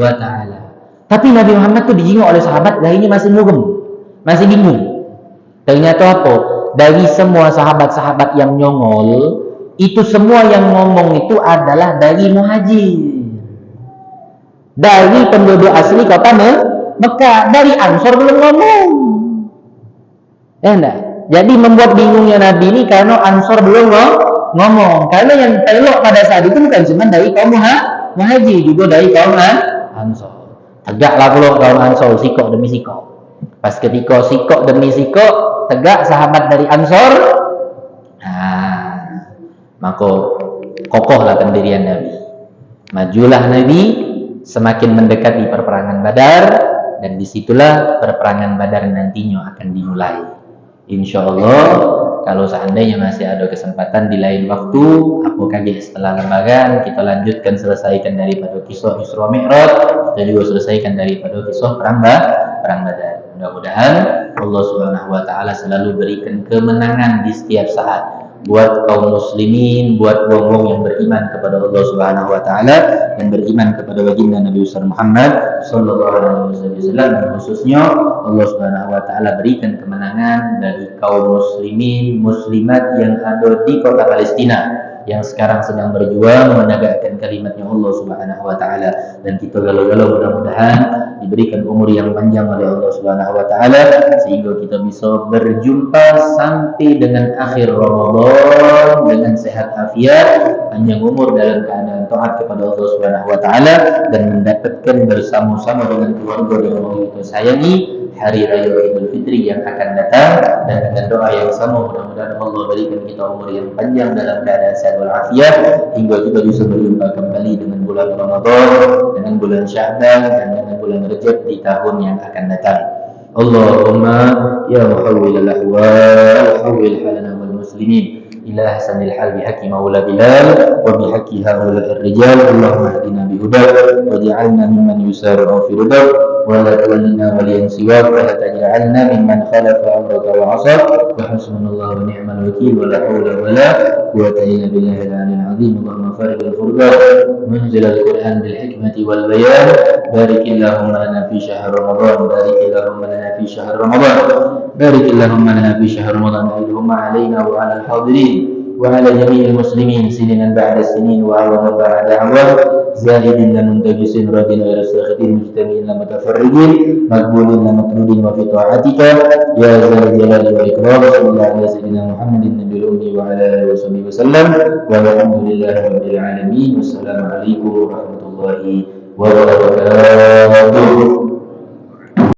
wa Ta'ala. Tapi Nabi Muhammad itu dijingok oleh sahabat, darinya masih murem, masih bingung. Ternyata apa? Dari semua sahabat-sahabat yang nyongol, itu semua yang ngomong itu adalah dari muhajir, dari penduduk asli kota Mekah. Dari Ansor belum ngomong. Ya enggak? Jadi membuat bingungnya Nabi ini karena Ansor belum ngomong. Karena yang telok pada saat itu bukan cuma dari kaum muhajir, juga dari kaum Ansor. Tegaklah pula kaum Ansor, sikok demi sikok. Pas ketika sikok demi sikok tegak sahabat dari Ansor, maka kokohlah pendirian Nabi. Majulah Nabi semakin mendekati perperangan Badar, dan disitulah perperangan Badar nantinya akan dimulai. Insya Allah, kalau seandainya masih ada kesempatan di lain waktu, apa kaget setelah lembaran, kita lanjutkan selesaikan daripada kisah Isra Mi'raj, kita juga selesaikan daripada kisah perang Badar. Mudah-mudahan Allah Subhanahu wa Ta'ala selalu berikan kemenangan di setiap saat buat kaum muslimin, buat wong-wong yang beriman kepada Allah Subhanahu wa Ta'ala dan beriman kepada baginda Nabi besar Muhammad sallallahu alaihi wasallam. Dan khususnya Allah Subhanahu wa Ta'ala berikan kemenangan bagi kaum muslimin muslimat yang ada di kota Palestina yang sekarang sedang berjuang menegakkan kalimatnya Allah Subhanahu wa Ta'ala. Dan kita galau-galau mudah-mudahan diberikan umur yang panjang oleh Allah Subhanahu wa Ta'ala sehingga kita bisa berjumpa sampai dengan akhir Ramadan dengan sehat afiat, panjang umur dalam keadaan taat kepada Allah Subhanahu wa Ta'ala, dan mendapatkan bersama-sama dengan keluarga yang kita sayangi hari raya Idul Fitri yang akan datang. Dan dengan doa yang sama, mudah-mudahan Allah berikan kita umur yang panjang dalam keadaan sehat walafiat hingga kita bisa berjumpa kembali dengan bulan Ramadan, dengan bulan Sya'ban, dan dengan bulan Rajab di tahun yang akan datang. Allahumma ya muhawwil al-ahwal hawwil halana wal muslimin ila ahsanil hal bihaqi maula bilal wa bihaqi haula ar-rijal. Allahumma hdina bihudak waj'alna mimman yusari'u fi ridak wa la tawallina waliyan siwak wa la taj'alna mimman khalafa amraka wa 'asab wa hasbunallahu wa ni'mal wakeel wa la hawla wa la quwwata illa billahi al-'aliyyil 'azim. Allahumma farid al-furqan munzil al-Qur'an bil hikmati wal bayan barik Allahumma lana fi syahr Ramadan barik Allahumma lana fi syahr Ramadan barik Allahumma lana fi syahr Ramadan Allahumma 'alaina wa 'ala al-hadirin وعلى جميع المسلمين سنين بعد سنين وعواما بعد أعوام زاهدين لا منتجسين راضين غير ساخطين مجتمعين لا متفرقين مقبولين لا مطرودين وفي طاعتك يا ذا الجلال والإكرام. صلى الله على سيدنا محمد النبي الأمي وعلى آله وصحبه وسلم والحمد لله رب العالمين والسلام عليكم ورحمة الله وبركاته.